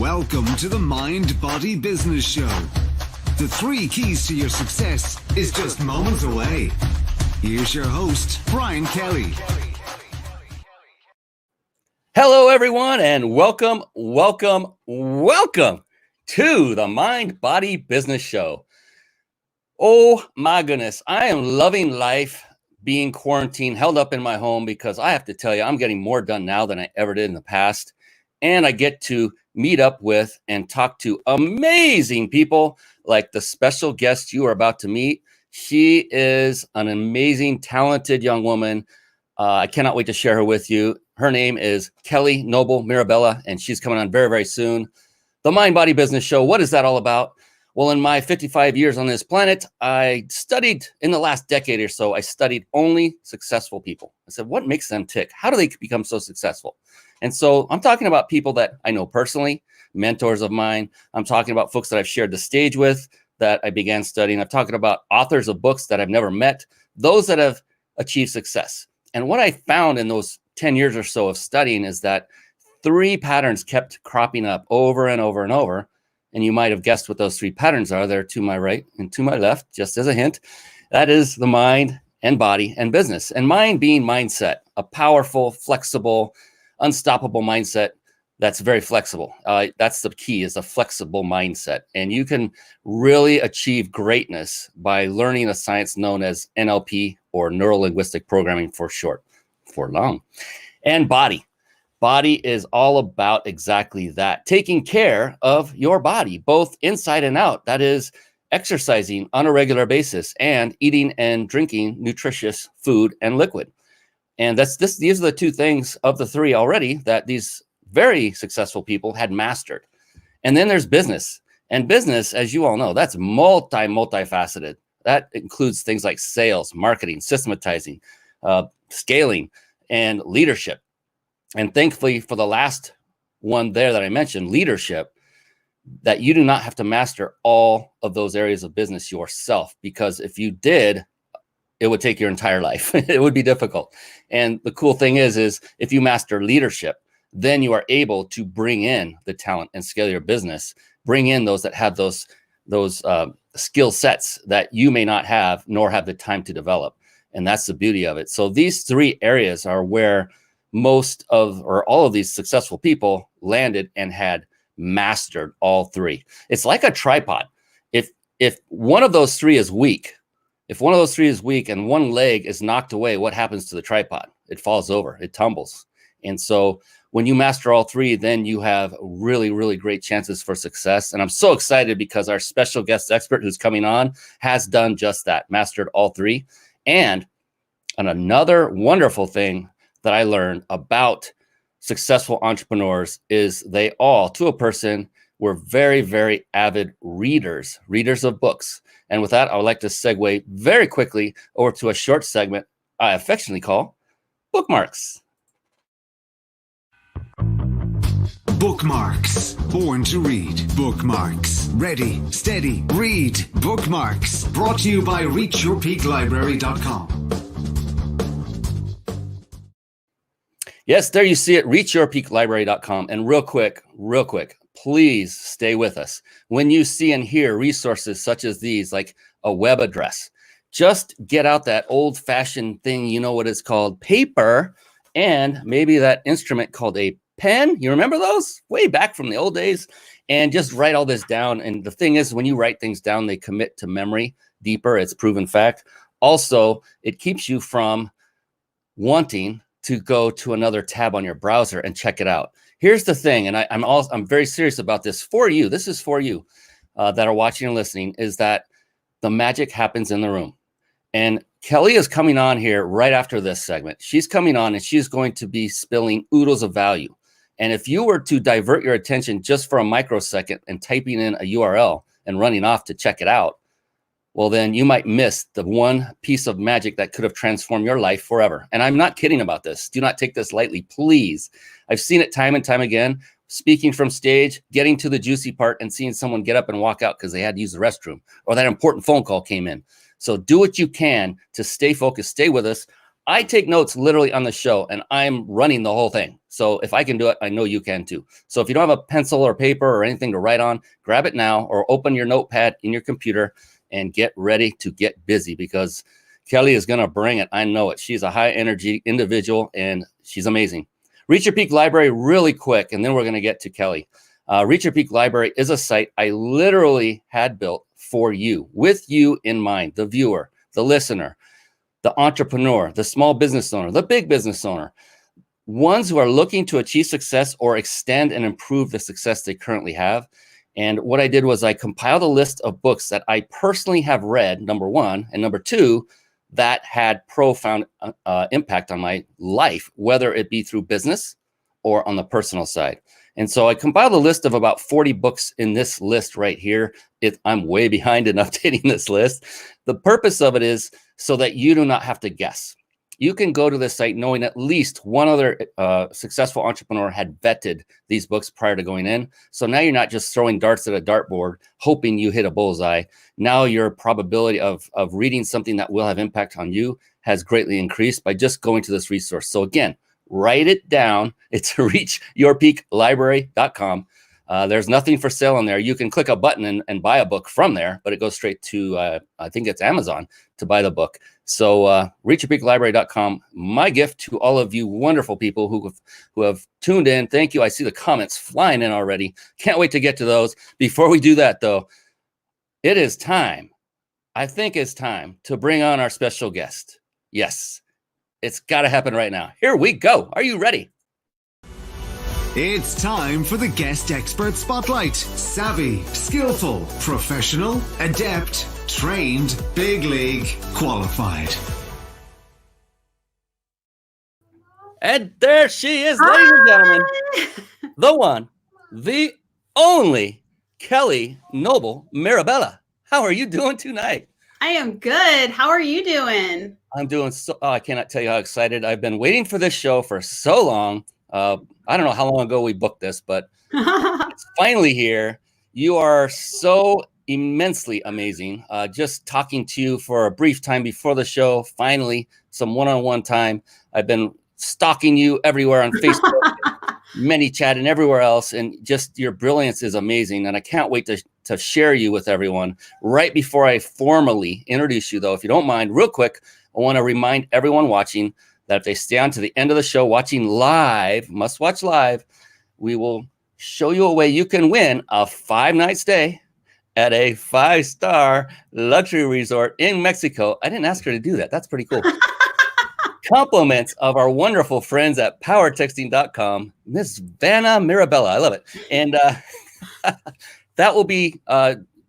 Welcome to the Mind Body Business Show. The 3 keys to your success is just moments away. Here's your host, Brian Kelly. Hello, everyone, and welcome to the Mind Body Business Show. Oh my goodness, I am loving life being quarantined, held up in my home, because I have to tell you, I'm getting more done now than I ever did in the past. And I get to meet up with and talk to amazing people like the special guest you are about to meet. She is an amazing, talented young woman. I cannot wait to share her with you. Her name is Kelly Noble Mirabella, and she's coming on very, very soon. The Mind Body Business Show, what is that all about? Well, in my 55 years on this planet, I studied, in the last decade or so, I studied only successful people. I said, what makes them tick? How do they become so successful? And so I'm talking about people that I know personally, mentors of mine. I'm talking about folks that I've shared the stage with, that I began studying. I'm talking about authors of books that I've never met, those that have achieved success. And what I found in those 10 years or so of studying is that 3 patterns kept cropping up over and over and over. And you might have guessed what those 3 patterns are. They're to my right and to my left, just as a hint. That is the mind and body and business. And mind being mindset, a powerful, flexible, unstoppable mindset that's very flexible. That's the key, is a flexible mindset. And you can really achieve greatness by learning a science known as NLP, or neuro-linguistic programming for short, for long. And body. Body is all about exactly that, taking care of your body, both inside and out. That is exercising on a regular basis and eating and drinking nutritious food and liquid. And these are the 2 things of the 3 already that these very successful people had mastered. And then there's business. And business, as you all know, that's multifaceted. That includes things like sales, marketing, systematizing, scaling, and leadership. And thankfully, for the last one there that I mentioned, leadership, that you do not have to master all of those areas of business yourself, because if you did, it would take your entire life. It would be difficult. And the cool thing is if you master leadership, then you are able to bring in the talent and scale your business, bring in those that have those skill sets that you may not have, nor have the time to develop. And that's the beauty of it. So these 3 areas are where most of, or all of these successful people landed and had mastered all 3. It's like a tripod. If one of those 3 is weak, and one leg is knocked away, what happens to the tripod? It falls over, it tumbles. And so when you master all 3, then you have really, really great chances for success. And I'm so excited because our special guest expert who's coming on has done just that, mastered all 3. And another wonderful thing that I learned about successful entrepreneurs is they all, to a person, were very, very avid readers of books. And with that, I would like to segue very quickly over to a short segment I affectionately call Bookmarks. Bookmarks. Born to read. Bookmarks. Ready, steady, read. Bookmarks. Brought to you by reachyourpeaklibrary.com. Yes, there you see it, reachyourpeaklibrary.com. And real quick, please stay with us. When you see and hear resources such as these, like a web address, just get out that old-fashioned thing, you know what it's called, paper, and maybe that instrument called a pen. You remember those? Way back from the old days. And just write all this down. And the thing is, when you write things down, they commit to memory deeper. It's a proven fact. Also, it keeps you from wanting to go to another tab on your browser and check it out. Here's the thing, and I'm very serious about this for you. This is for you that are watching and listening, is that the magic happens in the room. And Kelly is coming on here right after this segment. She's coming on and she's going to be spilling oodles of value. And if you were to divert your attention just for a microsecond and typing in a URL and running off to check it out, well, then you might miss the one piece of magic that could have transformed your life forever. And I'm not kidding about this. Do not take this lightly, please. I've seen it time and time again, speaking from stage, getting to the juicy part and seeing someone get up and walk out because they had to use the restroom or that important phone call came in. So do what you can to stay focused, stay with us. I take notes literally on the show, and I'm running the whole thing. So if I can do it, I know you can too. So if you don't have a pencil or paper or anything to write on, grab it now or open your notepad in your computer and get ready to get busy, because Kelly is going to bring it. I know it. She's a high energy individual and she's amazing. Reach Your Peak Library really quick, and then we're going to get to Kelly. Reach Your Peak Library is a site I literally had built for you, with you in mind, the viewer, the listener, the entrepreneur, the small business owner, the big business owner, ones who are looking to achieve success or extend and improve the success they currently have. And what I did was I compiled a list of books that I personally have read, number one, and number two, that had profound impact on my life, whether it be through business or on the personal side. And so I compiled a list of about 40 books in this list right here. I'm way behind in updating this list. The purpose of it is so that you do not have to guess. You can go to this site knowing at least one other successful entrepreneur had vetted these books prior to going in. So now you're not just throwing darts at a dartboard, hoping you hit a bullseye. Now your probability of reading something that will have impact on you has greatly increased by just going to this resource. So again, write it down. It's reachyourpeaklibrary.com. There's nothing for sale on there. You can click a button and buy a book from there, but it goes straight to, I think it's Amazon to buy the book. So reachyourpeaklibrary.com. My gift to all of you wonderful people who have tuned in. Thank you. I see the comments flying in already. Can't wait to get to those. Before we do that, though, it is time. I think it's time to bring on our special guest. Yes, it's got to happen right now. Here we go. Are you ready? It's time for the Guest Expert Spotlight. Savvy, skillful, professional, adept, trained, big league, qualified. And there she is, ladies and gentlemen. The one, the only Kelly Noble Mirabella. How are you doing tonight? I am good. How are you doing? I'm doing so, I cannot tell you how excited. I've been waiting for this show for so long. I don't know how long ago we booked this, but it's finally here. You are so immensely amazing. Just talking to you for a brief time before the show, finally, some one-on-one time. I've been stalking you everywhere on Facebook, ManyChat, and everywhere else, and just your brilliance is amazing, and I can't wait to share you with everyone. Right before I formally introduce you, though, if you don't mind, real quick, I want to remind everyone watching that if they stay on to the end of the show watching live, must watch live, we will show you a way you can win a 5-night stay at a 5-star luxury resort in Mexico. I didn't ask her to do that. That's pretty cool. Compliments of our wonderful friends at powertexting.com, Miss Vanna Mirabella. I love it. And that will be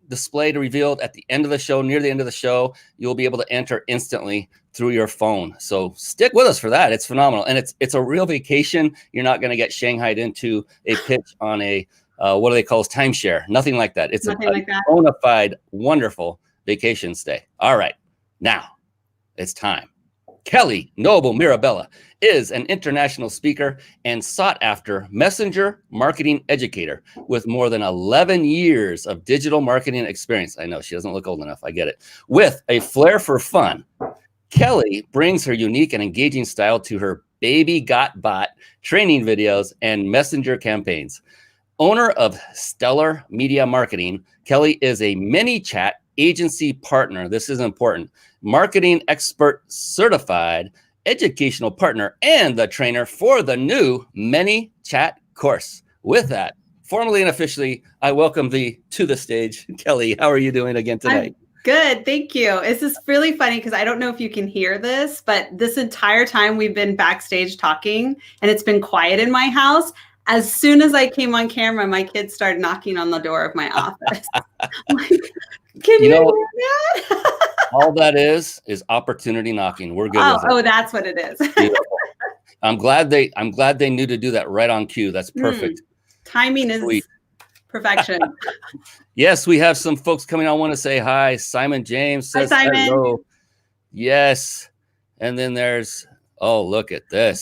displayed, revealed at the end of the show. Near the end of the show, you'll be able to enter instantly through your phone. So stick with us for that. It's phenomenal. And it's a real vacation. You're not going to get shanghaied into a pitch on a, what do they call it, timeshare? Nothing like that. It's Nothing like that. Bona fide, wonderful vacation stay. All right. Now it's time. Kelly Noble Mirabella is an international speaker and sought-after messenger marketing educator with more than 11 years of digital marketing experience. I know she doesn't look old enough. I get it. With a flair for fun, Kelly brings her unique and engaging style to her Baby Got Bot training videos and messenger campaigns. Owner of Stellar Media Marketing, Kelly is a ManyChat Agency Partner. This is important. Marketing expert certified educational partner and the trainer for the new ManyChat course. With that, formally and officially, I welcome thee to the stage. Kelly, how are you doing again tonight? Good. Thank you. This is really funny because I don't know if you can hear this, but this entire time we've been backstage talking and it's been quiet in my house. As soon as I came on camera, my kids started knocking on the door of my office. Like, can you hear that? All that is opportunity knocking. We're good. Oh, that's what it is. I'm glad they knew to do that right on cue. That's perfect. Timing is sweet. Perfection. Yes, we have some folks coming on. I want to say hi. Simon James says hello. Yes. And then there's, oh, look at this.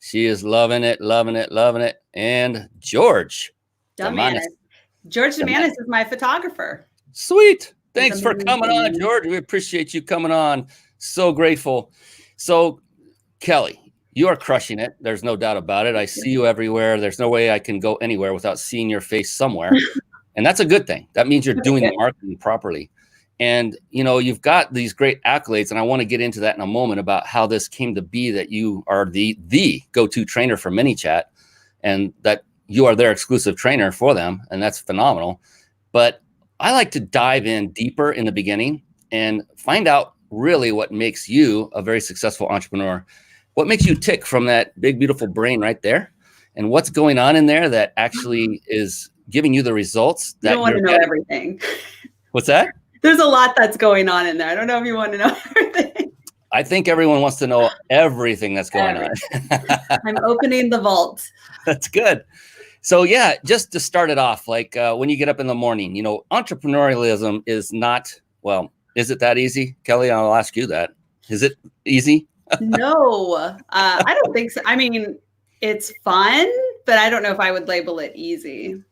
She is loving it, loving it, loving it. And George. George Demanis is my photographer. Sweet. Thanks for coming on, George. We appreciate you coming on. So grateful. So, Kelly, you are crushing it. There's no doubt about it. I see you everywhere. There's no way I can go anywhere without seeing your face somewhere. And that's a good thing. That means you're doing the marketing properly. And, you've got these great accolades, and I want to get into that in a moment about how this came to be that you are the go-to trainer for ManyChat, and that you are their exclusive trainer for them. And that's phenomenal. But I like to dive in deeper in the beginning and find out really what makes you a very successful entrepreneur. What makes you tick from that big, beautiful brain right there? And what's going on in there that actually is giving you the results that you don't want to know everything. What's that? There's a lot that's going on in there. I don't know if you want to know everything. I think everyone wants to know everything that's going on. I'm opening the vault. That's good. So yeah, just to start it off, like when you get up in the morning, entrepreneurialism is not, well, is it that easy? Kelly, I'll ask you that. Is it easy? No, I don't think so. I mean, it's fun, but I don't know if I would label it easy.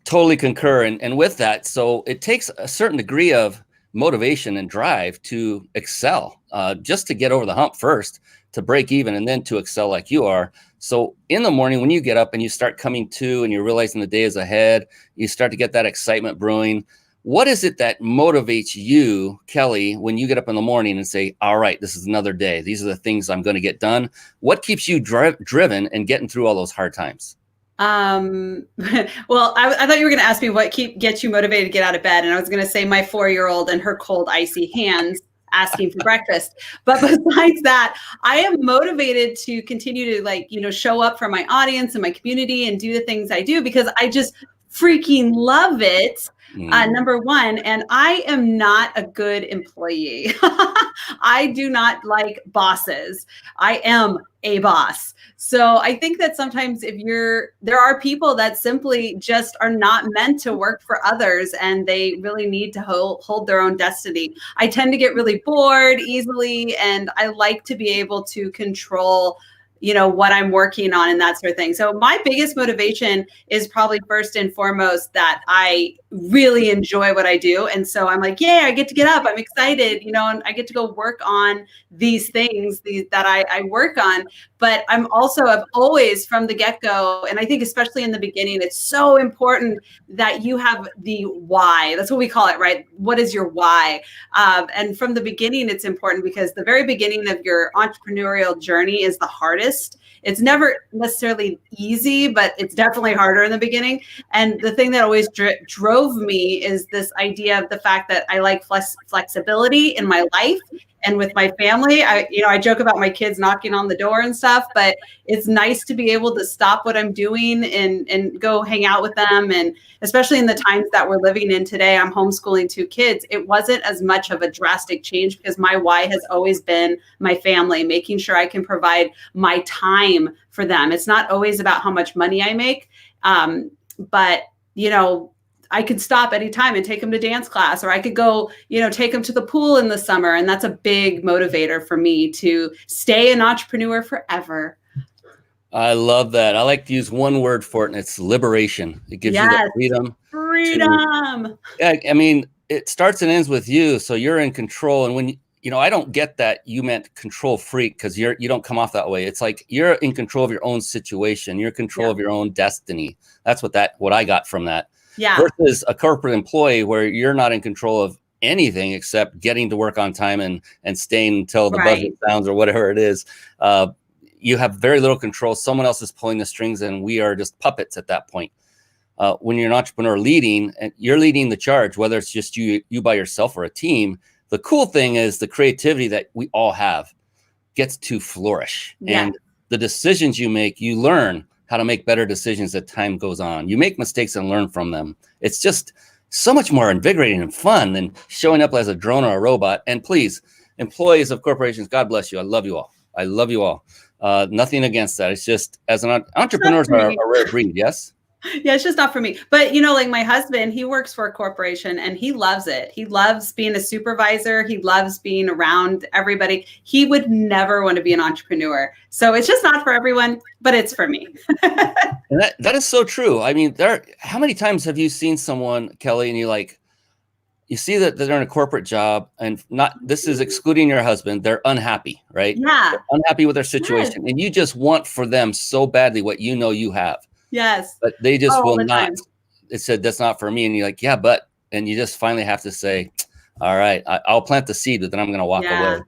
Totally concur. And with that, so it takes a certain degree of motivation and drive to excel, just to get over the hump first, to break even, and then to excel like you are. So in the morning, when you get up and you start coming to and you're realizing the day is ahead, you start to get that excitement brewing. What is it that motivates you, Kelly, when you get up in the morning and say, all right, this is another day. These are the things I'm going to get done. What keeps you driven and getting through all those hard times? Well, I thought you were going to ask me what gets you motivated to get out of bed. And I was going to say my 4-year-old and her cold, icy hands asking for breakfast. But besides that, I am motivated to continue to show up for my audience and my community and do the things I do because I just freaking love it. Number one, and I am not a good employee. I do not like bosses. I am a boss. So I think that sometimes there are people that simply just are not meant to work for others and they really need to hold their own destiny. I tend to get really bored easily and I like to be able to control what I'm working on and that sort of thing. So my biggest motivation is probably first and foremost that I really enjoy what I do. And so I'm like, yeah, I get to get up. I'm excited, and I get to go work on these things that I work on. But I've always from the get-go, and I think especially in the beginning, it's so important that you have the why. That's what we call it, right? What is your why? And from the beginning, it's important because the very beginning of your entrepreneurial journey is the hardest. It's never necessarily easy, but it's definitely harder in the beginning. And the thing that always drove me is this idea of the fact that I like flexibility in my life and with my family. I joke about my kids knocking on the door and stuff, but it's nice to be able to stop what I'm doing and go hang out with them. And especially in the times that we're living in today, I'm homeschooling 2 kids. It wasn't as much of a drastic change because my why has always been my family, making sure I can provide my time for them. It's not always about how much money I make, but I could stop anytime and take them to dance class, or I could go, take them to the pool in the summer. And that's a big motivator for me to stay an entrepreneur forever. I love that. I like to use one word for it, and it's liberation. It gives you the freedom. Freedom. I mean, it starts and ends with you. So you're in control. And when I don't get that you meant control freak because you don't come off that way. It's like you're in control of your own situation. You're in control of your own destiny. That's what I got from that. Yeah. Versus a corporate employee where you're not in control of anything except getting to work on time and staying until the budget sounds or whatever it is. You have very little control. Someone else is pulling the strings and we are just puppets at that point. When you're an entrepreneur leading, and you're leading the charge, whether it's just you by yourself or a team, the cool thing is the creativity that we all have gets to flourish. Yeah. And the decisions you make, you learn how to make better decisions as time goes on. You make mistakes and learn from them. It's just so much more invigorating and fun than showing up as a drone or a robot. And please, employees of corporations, God bless you. I love you all. I love you all. Nothing against that. It's just as an entrepreneurs are a rare breed. Yes. Yeah, it's just not for me. But, like my husband, he works for a corporation and he loves it. He loves being a supervisor. He loves being around everybody. He would never want to be an entrepreneur. So it's just not for everyone, but it's for me. And that is so true. I mean, how many times have you seen someone, Kelly, and you're like, you see that they're in a corporate job, and this is excluding your husband. They're unhappy, right? Yeah. They're unhappy with their situation. Yes. And you just want for them so badly what you know you have. Yes. But they just All will the not. time. It said, that's not for me. And you're like, yeah, and you just finally have to say, all right, I'll plant the seed, but then I'm going to walk away.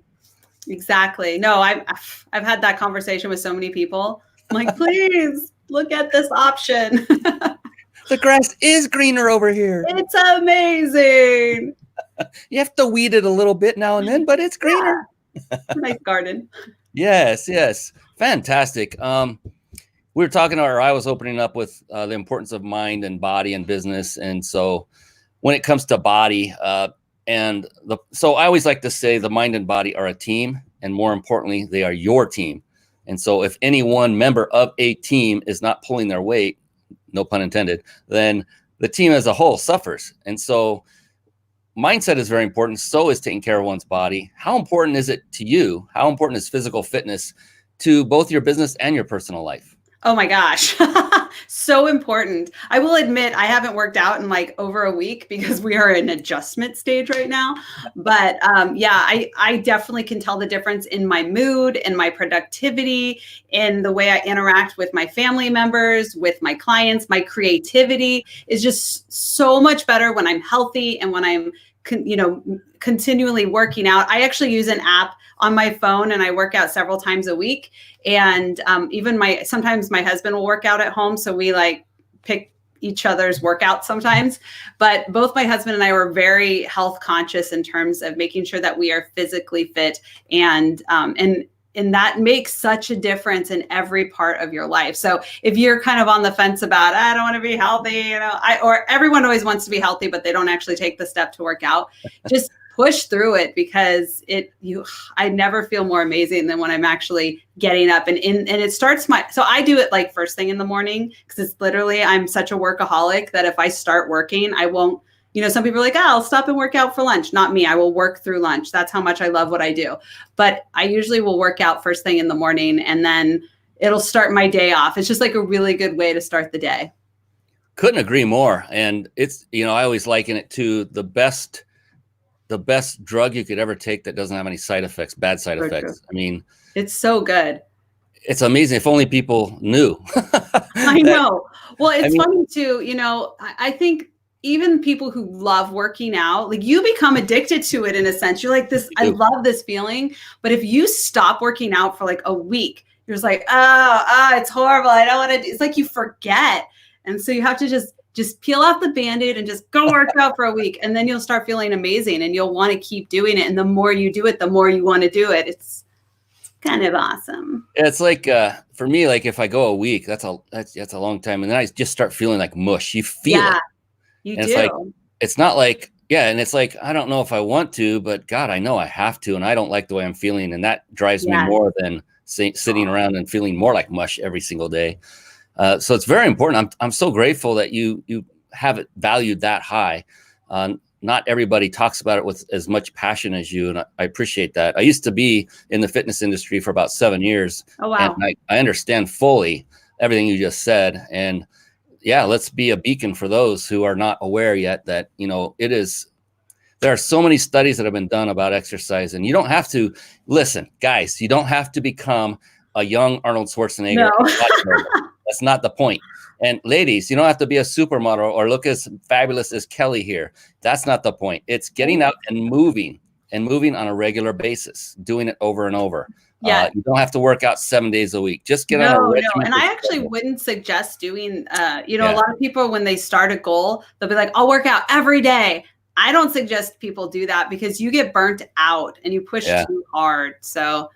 Exactly. No, I've had that conversation with so many people. I'm like, please look at this option. The grass is greener over here. It's amazing. You have to weed it a little bit now and then, but it's greener. Yeah. Nice garden. Yes. Fantastic. We were talking, or I was opening up with the importance of mind and body and business. And so when it comes to body, so I always like to say the mind and body are a team, and more importantly, they are your team. And so if any one member of a team is not pulling their weight, no pun intended, then the team as a whole suffers. And so mindset is very important. So is taking care of one's body. How important is it to you? How important is physical fitness to both your business and your personal life? Oh my gosh. So important. I will admit I haven't worked out in like over a week because we are in adjustment stage right now. But I definitely can tell the difference in my mood and my productivity, in the way I interact with my family members, with my clients. My creativity is just so much better when I'm healthy and when I'm continually working out. I actually use an app on my phone, and I work out several times a week. And even sometimes my husband will work out at home. So we like pick each other's workouts sometimes. But both my husband and I were very health conscious in terms of making sure that we are physically fit. And that makes such a difference in every part of your life. So if you're kind of on the fence about, I don't want to be healthy, or everyone always wants to be healthy, but they don't actually take the step to work out, just push through it, because I never feel more amazing than when I'm actually getting up and it starts so I do it like first thing in the morning, because it's literally, I'm such a workaholic that if I start working, I won't. Some people are like, I'll stop and work out for lunch. Not me. I will work through lunch. That's how much I love what I do. But I usually will work out first thing in the morning, and then it'll start my day off. It's just like a really good way to start the day. Couldn't agree more. And it's, I always liken it to the best drug you could ever take that doesn't have any side effects, bad side effects. True. I mean, it's so good. It's amazing. If only people knew. I know. Well, it's funny too. I think even people who love working out, like, you become addicted to it in a sense. You're like, I love this feeling. But if you stop working out for like a week, you're just like, it's horrible. I don't want to. It's like you forget. And so you have to just peel off the Band-Aid and just go work out for a week. And then you'll start feeling amazing, and you'll want to keep doing it. And the more you do it, the more you want to do it. It's kind of awesome. It's like, for me, like if I go a week, that's a long time. And then I just start feeling like mush. You feel it. You and do. It's not like, and it's like, I don't know if I want to, but God, I know I have to, and I don't like the way I'm feeling. And that drives me more than sitting around and feeling more like mush every single day. So it's very important. I'm so grateful that you have it valued that high. Not everybody talks about it with as much passion as you, and I appreciate that. I used to be in the fitness industry for about 7 years. Oh, wow. And I understand fully everything you just said. And let's be a beacon for those who are not aware yet that, there are so many studies that have been done about exercise, and you don't have to listen, guys, you don't have to become a young Arnold Schwarzenegger. No. That's not the point. And ladies, you don't have to be a supermodel or look as fabulous as Kelly here. That's not the point. It's getting out and moving on a regular basis, doing it over and over. Yeah. You don't have to work out 7 days a week. Just get on a regimen. No. And I actually wouldn't suggest doing, a lot of people, when they start a goal, they'll be like, I'll work out every day. I don't suggest people do that, because you get burnt out and you push too hard. So,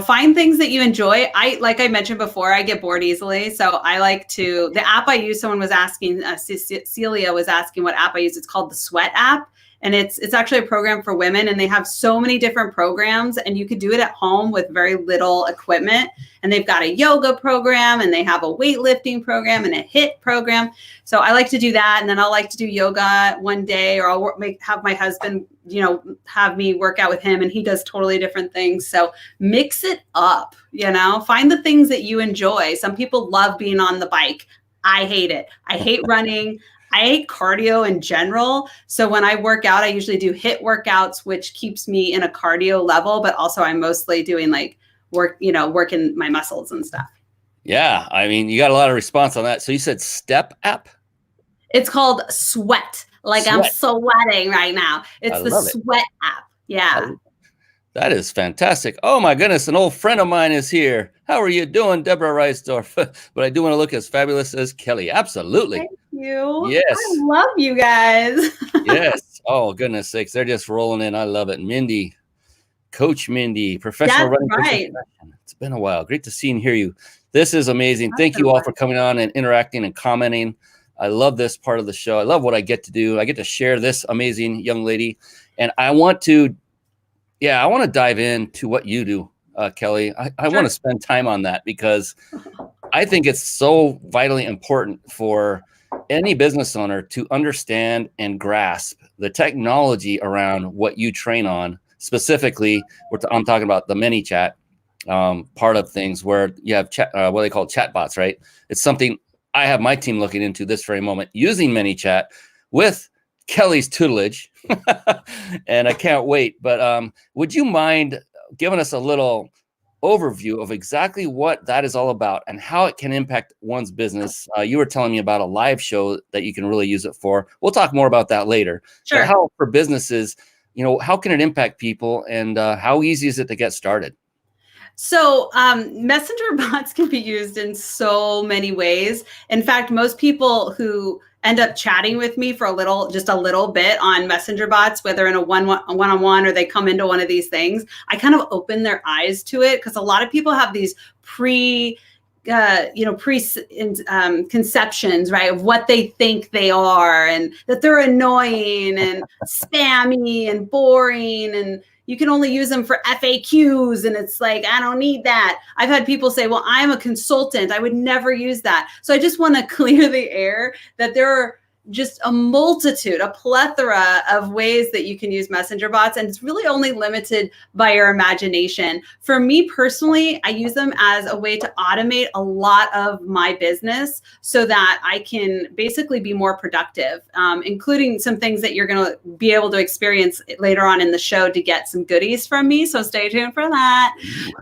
find things that you enjoy. Like I mentioned before, I get bored easily. So I like the app I use, someone was asking, Celia was asking what app I use. It's called the Sweat app. And it's actually a program for women, and they have so many different programs, and you could do it at home with very little equipment. And they've got a yoga program, and they have a weightlifting program and a HIIT program. So I like to do that. And then I'll like to do yoga one day, or I'll have my husband, have me work out with him, and he does totally different things. So mix it up, find the things that you enjoy. Some people love being on the bike. I hate it. I hate running. I hate cardio in general. So when I work out, I usually do HIIT workouts, which keeps me in a cardio level, but also I'm mostly doing like working my muscles and stuff. Yeah. I mean, you got a lot of response on that. So you said Step app? It's called Sweat. Like I'm Sweat. sweating right now. It's I the love it. Sweat app. Yeah. That is fantastic. Oh my goodness, an old friend of mine is here. How are you doing, Deborah Reisdorf? But I do want to look as fabulous as Kelly. Absolutely. Thank you. Yes. I love you guys. Yes. Oh, goodness sakes. They're just rolling in. I love it. Mindy, Coach Mindy, professional That's running coach right. profession. It's been a while. Great to see and hear you. This is amazing. Thank you all for coming on and interacting and commenting. I love this part of the show. I love what I get to do. I get to share this amazing young lady. And I want to dive into what you do, Kelly. I want to spend time on that because I think it's so vitally important for any business owner to understand and grasp the technology around what you train on. Specifically, I'm talking about the ManyChat part of things where you have what they call chatbots, right? It's something I have my team looking into this very moment using ManyChat with Kelly's tutelage. And I can't wait. But would you mind giving us a little overview of exactly what that is all about and how it can impact one's business? You were telling me about a live show that you can really use it for. We'll talk more about that later. Sure. But how for businesses, how can it impact people and how easy is it to get started? So messenger bots can be used in so many ways. In fact, most people who end up chatting with me for just a little bit on messenger bots, whether in a one-on-one or they come into one of these things, I kind of open their eyes to it because a lot of people have these conceptions, right, of what they think they are and that they're annoying and spammy and boring and you can only use them for FAQs. And it's like, I don't need that. I've had people say, well, I'm a consultant. I would never use that. So I just want to clear the air that there are just a plethora of ways that you can use messenger bots. And it's really only limited by your imagination. For me personally, I use them as a way to automate a lot of my business so that I can basically be more productive, including some things that you're going to be able to experience later on in the show to get some goodies from me. So stay tuned for that.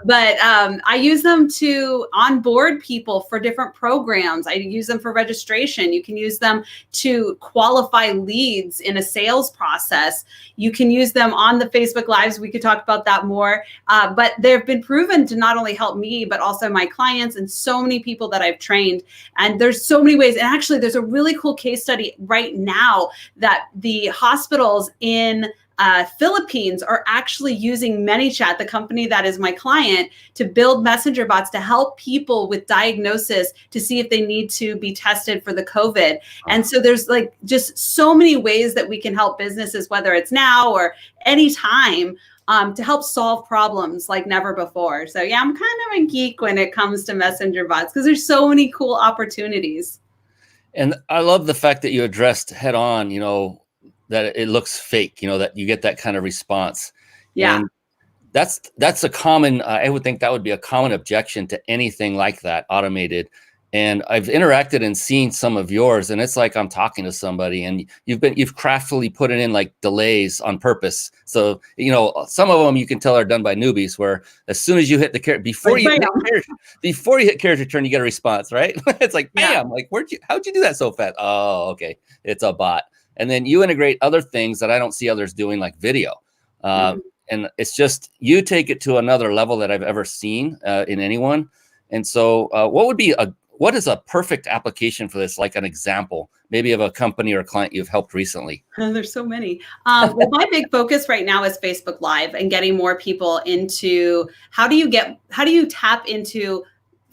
But I use them to onboard people for different programs. I use them for registration. You can use them to qualify leads in a sales process. You can use them on the Facebook Lives. We could talk about that more. But they've been proven to not only help me, but also my clients and so many people that I've trained. And there's so many ways. And actually, there's a really cool case study right now that the hospitals in Philippines are actually using ManyChat, the company that is my client, to build messenger bots to help people with diagnosis to see if they need to be tested for the COVID. And so there's like just so many ways that we can help businesses, whether it's now or anytime, to help solve problems like never before. So yeah, I'm kind of a geek when it comes to messenger bots because there's so many cool opportunities. And I love the fact that you addressed head on, that it looks fake, that you get that kind of response. Yeah. And that's a common, I would think that would be a common objection to anything like that automated. And I've interacted and seen some of yours and it's like I'm talking to somebody and you've craftily put it in like delays on purpose. So, some of them you can tell are done by newbies where as soon as you hit the character, before you hit character turn, you get a response, right? It's like, bam, like how'd you do that so fast? Oh, okay. It's a bot. And then you integrate other things that I don't see others doing, like video. And it's just, you take it to another level that I've ever seen in anyone. And so what is a perfect application for this? Like an example, maybe of a company or a client you've helped recently? There's so many. Well, my big focus right now is Facebook Live and getting more people into how do you tap into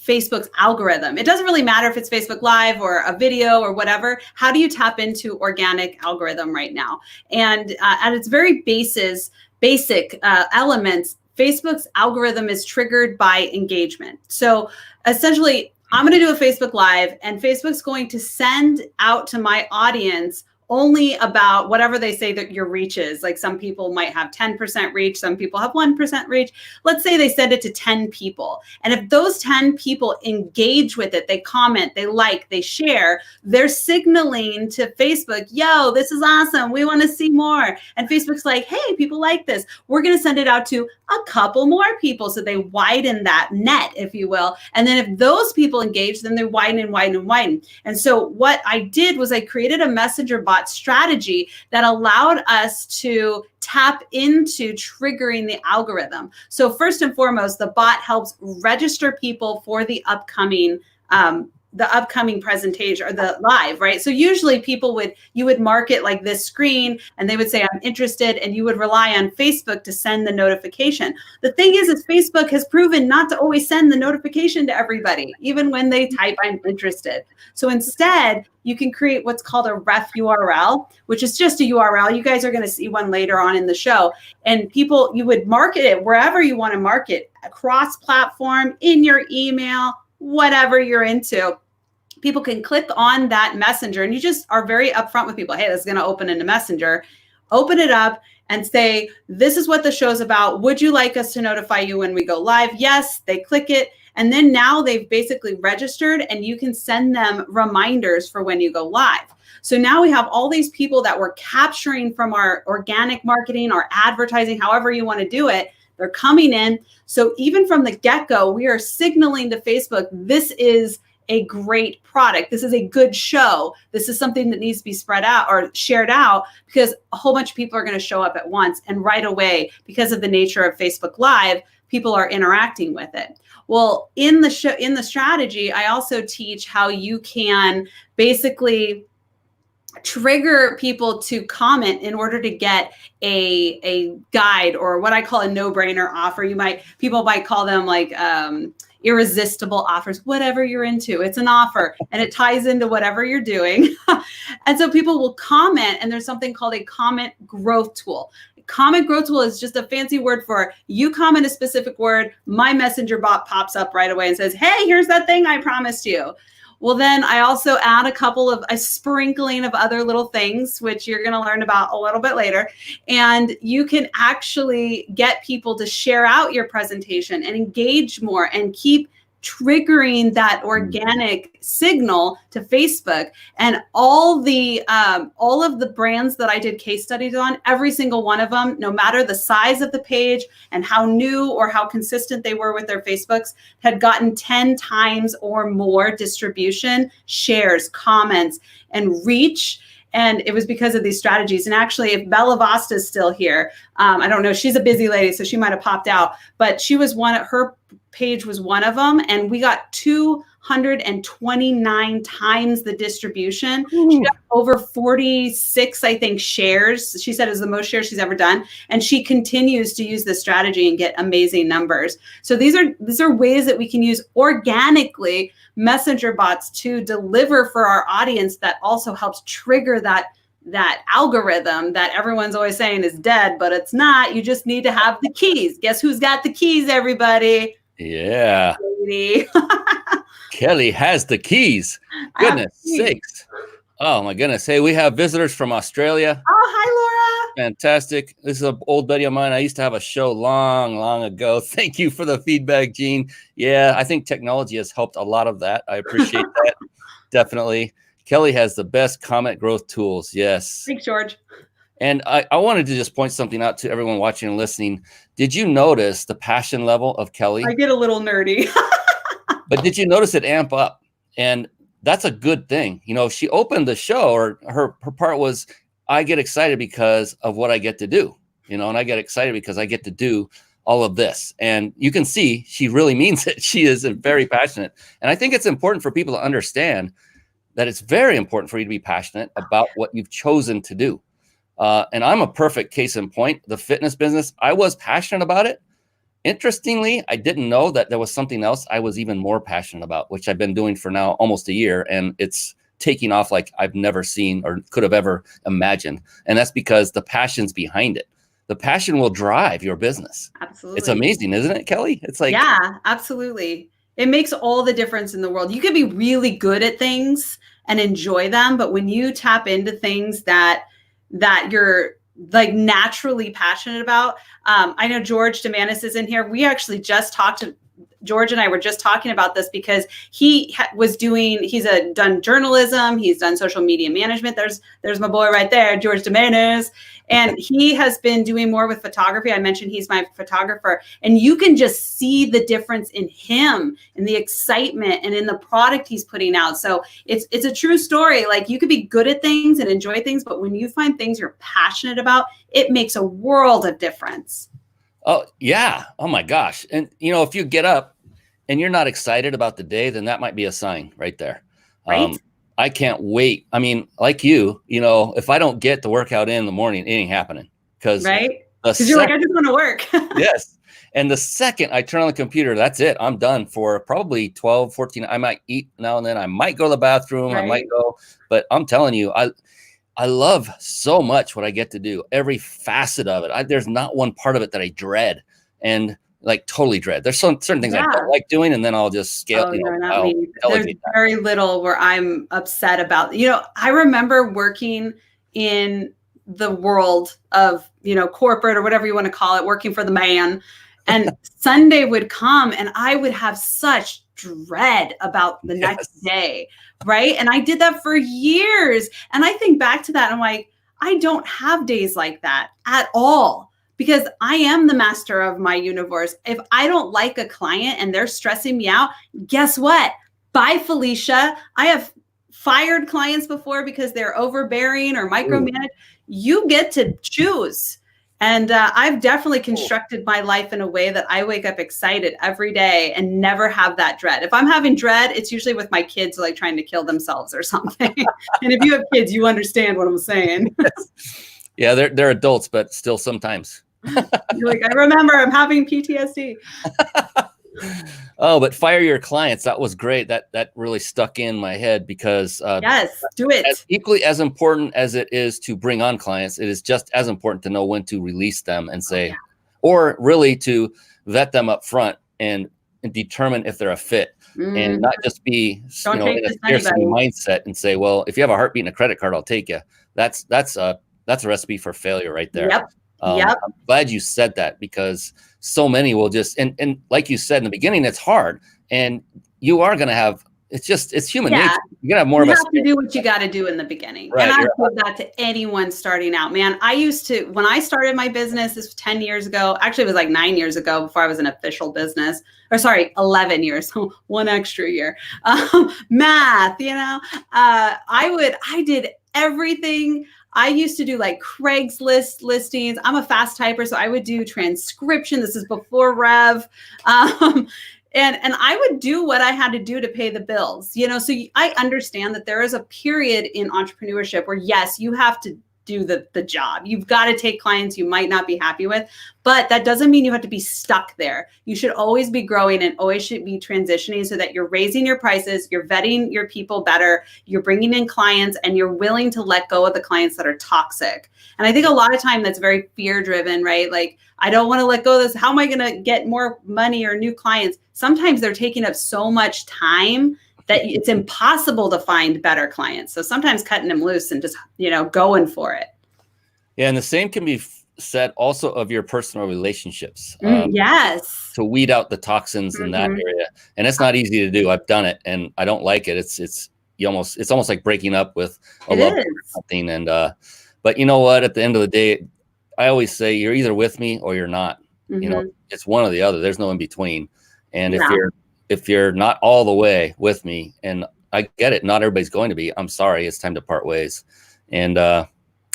Facebook's algorithm. It doesn't really matter if it's Facebook Live or a video or whatever. How do you tap into organic algorithm right now? And at its very basic elements, Facebook's algorithm is triggered by engagement. So essentially, I'm going to do a Facebook Live and Facebook's going to send out to my audience only about whatever they say that your reach is. Like some people might have 10% reach, some people have 1% reach. Let's say they send it to 10 people. And if those 10 people engage with it, they comment, they like, they share, they're signaling to Facebook, yo, this is awesome. We want to see more. And Facebook's like, hey, people like this. We're going to send it out to a couple more people. So they widen that net, if you will. And then if those people engage, then they widen and widen and widen. And so what I did was I created a messenger bot strategy that allowed us to tap into triggering the algorithm. So first and foremost, the bot helps register people for the upcoming presentation or the live, right? So usually you would mark it like this screen and they would say, I'm interested. And you would rely on Facebook to send the notification. The thing is Facebook has proven not to always send the notification to everybody, even when they type, I'm interested. So instead, you can create what's called a ref URL, which is just a URL. You guys are going to see one later on in the show. And you would market it wherever you want to market, across platform, in your email, whatever you're into. People can click on that messenger, and you just are very upfront with people. Hey, this is going to open in a messenger. Open it up and say, this is what the show's about. Would you like us to notify you when we go live? Yes, they click it. And then now they've basically registered, and you can send them reminders for when you go live. So now we have all these people that we're capturing from our organic marketing, our advertising, however you want to do it. They're coming in. So even from the get-go, we are signaling to Facebook, this is a great product. This is a good show. This is something that needs to be spread out or shared out, because a whole bunch of people are going to show up at once. And right away, because of the nature of Facebook Live, people are interacting with it. Well, in the strategy, I also teach how you can basically trigger people to comment in order to get a guide, or what I call a no-brainer offer. People might call them like irresistible offers, whatever you're into. It's an offer and it ties into whatever you're doing. And so people will comment, and there's something called a comment growth tool. Comment growth tool is just a fancy word for, you comment a specific word, my messenger bot pops up right away and says, hey, here's that thing I promised you. Well, then I also add a sprinkling of other little things, which you're going to learn about a little bit later. And you can actually get people to share out your presentation and engage more and keep triggering that organic signal to Facebook. And all of the brands that I did case studies on, every single one of them, no matter the size of the page and how new or how consistent they were with their Facebooks, had gotten 10 times or more distribution, shares, comments, and reach. And it was because of these strategies. And actually, if Bella Vasta is still here, I don't know, she's a busy lady, so she might have popped out, but her page was one of them. And we got 229 times the distribution. Ooh. She got over 46, I think, shares. She said it was the most shares she's ever done. And she continues to use this strategy and get amazing numbers. So these are ways that we can use organically messenger bots to deliver for our audience that also helps trigger that algorithm that everyone's always saying is dead, but it's not. You just need to have the keys. Guess who's got the keys, everybody? Yeah. Kelly has the keys. Goodness sakes. Oh my goodness. Hey, we have visitors from Australia. Oh, hi, Laura. Fantastic. This is an old buddy of mine. I used to have a show long ago. Thank you for the feedback, Gene. Yeah, I think technology has helped a lot of that. I appreciate that. Definitely. Kelly has the best comment growth tools. Yes. Thanks, George. And I wanted to just point something out to everyone watching and listening. Did you notice the passion level of Kelly? I get a little nerdy. But did you notice it amp up? And that's a good thing. You know, she opened the show, or her part was, I get excited because of what I get to do, and I get excited because I get to do all of this. And you can see she really means it. She is very passionate. And I think it's important for people to understand that it's very important for you to be passionate about what you've chosen to do. And I'm a perfect case in point. The fitness business, I was passionate about it. Interestingly, I didn't know that there was something else I was even more passionate about, which I've been doing for now almost a year. And it's taking off like I've never seen or could have ever imagined. And that's because the passion's behind it. The passion will drive your business. Absolutely. It's amazing, isn't it, Kelly? It's like, yeah, absolutely. It makes all the difference in the world. You could be really good at things and enjoy them. But when you tap into things that you're like naturally passionate about, I know George Demanis is in here. We actually just talked to George and I were just talking about this because he's done journalism. He's done social media management. There's my boy right there, George Demanis. And he has been doing more with photography. I mentioned he's my photographer, and you can just see the difference in him and the excitement and in the product he's putting out. So it's a true story. Like, you could be good at things and enjoy things, but when you find things you're passionate about, it makes a world of difference. Oh, yeah. Oh, my gosh. And, if you get up and you're not excited about the day, then that might be a sign right there. Right. I can't wait. I mean, like if I don't get the workout in the morning, it ain't happening. Because you're like, I just want to work. Yes. And the second I turn on the computer, that's it. I'm done for probably 12, 14. I might eat now and then. I might go to the bathroom. Right. I might go. But I'm telling you, I love so much what I get to do, every facet of it. There's not one part of it that I dread and like totally dread. There's certain things I don't like doing, and then I'll just scale. There's very little where I'm upset about. I remember working in the world of, corporate or whatever you want to call it, working for the man. And Sunday would come and I would have such dread about the next day. Right. And I did that for years. And I think back to that and I'm like, I don't have days like that at all, because I am the master of my universe. If I don't like a client and they're stressing me out, guess what? Bye, Felicia. I have fired clients before because they're overbearing or micromanaged. You get to choose. And I've definitely constructed my life in a way that I wake up excited every day and never have that dread. If I'm having dread, it's usually with my kids like trying to kill themselves or something. And if you have kids, you understand what I'm saying. Yeah, they're adults, but still sometimes. You're like, I remember I'm having PTSD. Oh, but fire your clients. That was great. That really stuck in my head because yes, do it. Equally as important as it is to bring on clients, it is just as important to know when to release them and say, or really to vet them up front and determine if they're a fit and not just be in a scarcity mindset and say, well, if you have a heartbeat and a credit card, I'll take you. That's a recipe for failure right there. Yep. I'm glad you said that, because so many will just, and like you said in the beginning, it's hard, and you are going to have, it's human nature. You're going to have more of a. You have to do what you got to do in the beginning. Right, and I told that to anyone starting out, man. I used to, when I started my business, this was 10 years ago, actually it was like 9 years ago before I was an official business, or sorry, 11 years, so one extra year. Math, I did everything. I used to do like Craigslist listings. I'm a fast typer, so I would do transcription. This is before Rev. And I would do what I had to do to pay the bills, so I understand that there is a period in entrepreneurship where, yes, you have to do the job. You've got to take clients you might not be happy with, but that doesn't mean you have to be stuck there. You should always be growing and always should be transitioning so that you're raising your prices, you're vetting your people better, you're bringing in clients, and you're willing to let go of the clients that are toxic. And I think a lot of time that's very fear driven, right? Like, I don't want to let go of this. How am I going to get more money or new clients? Sometimes they're taking up so much time that it's impossible to find better clients. So sometimes cutting them loose and just, going for it. Yeah. And the same can be said also of your personal relationships. Yes. To weed out the toxins in that area. And it's not easy to do. I've done it and I don't like it. It's almost like breaking up with a loved one or something. And, but you know what, at the end of the day, I always say you're either with me or you're not, it's one or the other. There's no in between. And if you're not all the way with me, and I get it, not everybody's going to be, I'm sorry, it's time to part ways. And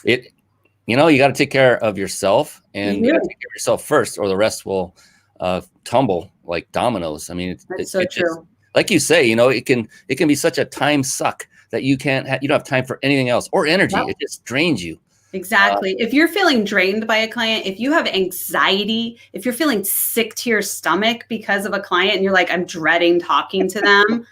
you got to take care of yourself, and you got to take care of yourself first, or the rest will tumble like dominoes. I mean, it's so true. Like you say, it can be such a time suck that you don't have time for anything else or energy. It just drains you. Exactly. If you're feeling drained by a client, if you have anxiety, if you're feeling sick to your stomach because of a client and you're like, I'm dreading talking to them,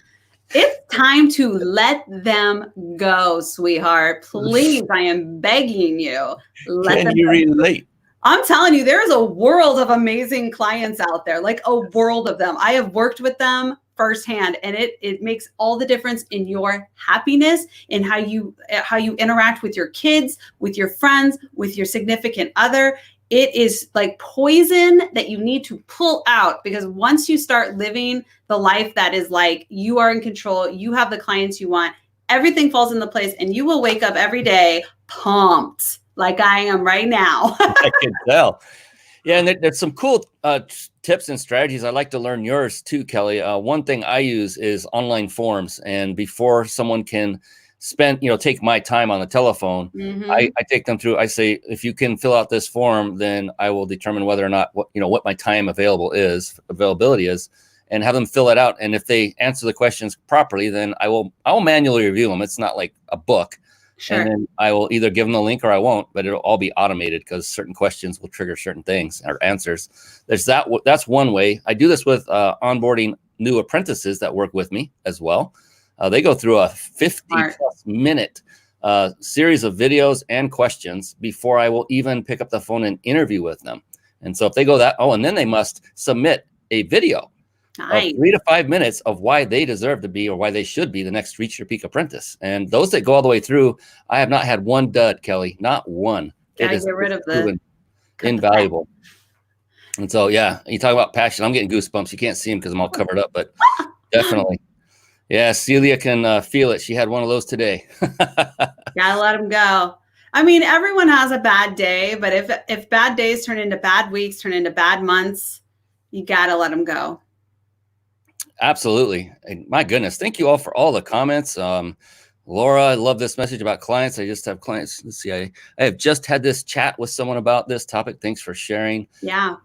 it's time to let them go, sweetheart. Please, I am begging you. Can you relate? I'm telling you, there is a world of amazing clients out there, like a world of them. I have worked with them firsthand, and it makes all the difference in your happiness, in how you interact with your kids, with your friends, with your significant other. It is like poison that you need to pull out, because once you start living the life that is like you are in control, you have the clients you want, everything falls into place, and you will wake up every day pumped like I am right now. I can tell. Yeah, and there's some cool tips and strategies. I'd like to learn yours too, Kelly. One thing I use is online forms, and before someone can take my time on the telephone, I take them through. I say, if you can fill out this form, then I will determine whether or not what my time availability is, and have them fill it out. And if they answer the questions properly, then I will manually review them. It's not like a book. Sure. And then I will either give them the link or I won't, but it'll all be automated because certain questions will trigger certain things or answers. That's one way. I do this with onboarding new apprentices that work with me as well. They go through a 50-plus minute series of videos and questions before I will even pick up the phone and interview with them. And so if they go and then they must submit a video of 3 to 5 minutes of why they deserve to be, or why they should be, the next Reach Your Peak apprentice. And those that go all the way through, I have not had one dud, Kelly, not one. Gotta get rid of the invaluable. And so, yeah, you talk about passion. I'm getting goosebumps. You can't see them because I'm all covered up, but definitely. Yeah, Celia can feel it. She had one of those today. Gotta let them go. I mean, everyone has a bad day, but if bad days turn into bad weeks, turn into bad months, you gotta let them go. Absolutely. And my goodness. Thank you all for all the comments. Laura, I love this message about clients. I just have clients. Let's see. I have just had this chat with someone about this topic. Thanks for sharing. Yeah.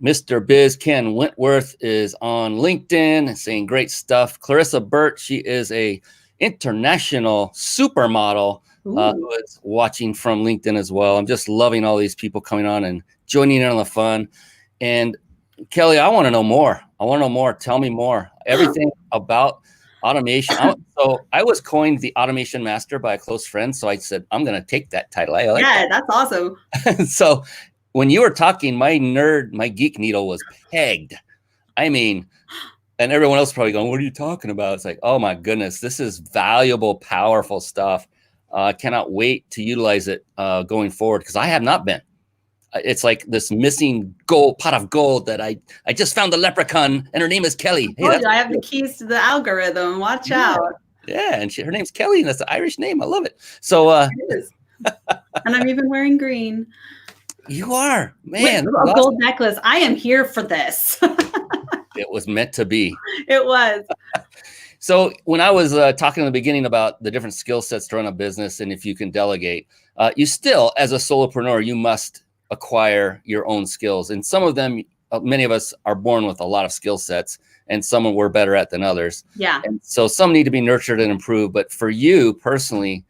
Mr. Biz Ken Wentworth is on LinkedIn and saying great stuff. Clarissa Burt, she is a international supermodel who is watching from LinkedIn as well. I'm just loving all these people coming on and joining in on the fun. And Kelly, I want to know more. Tell me more. Everything about automation. So I was coined the automation master by a close friend. So I said, I'm going to take that title. That's awesome. So when you were talking, my geek needle was pegged. I mean, and everyone else probably going, what are you talking about? It's like, oh my goodness, this is valuable, powerful stuff. I cannot wait to utilize it going forward, because I have not been. It's like this missing pot of gold that I just found the leprechaun, and her name is Kelly. Hey, I have the keys to the algorithm. Watch out. Yeah, and her name's Kelly, and that's an Irish name. I love it. So, it is. And I'm even wearing green. You are, man. With a gold necklace. I am here for this. It was meant to be. It was. So when I was talking in the beginning about the different skill sets to run a business, and if you can delegate, you still, as a solopreneur, you must acquire your own skills. And some of them, many of us are born with a lot of skill sets, and some we're better at than others. Yeah. And so some need to be nurtured and improved. But for you personally,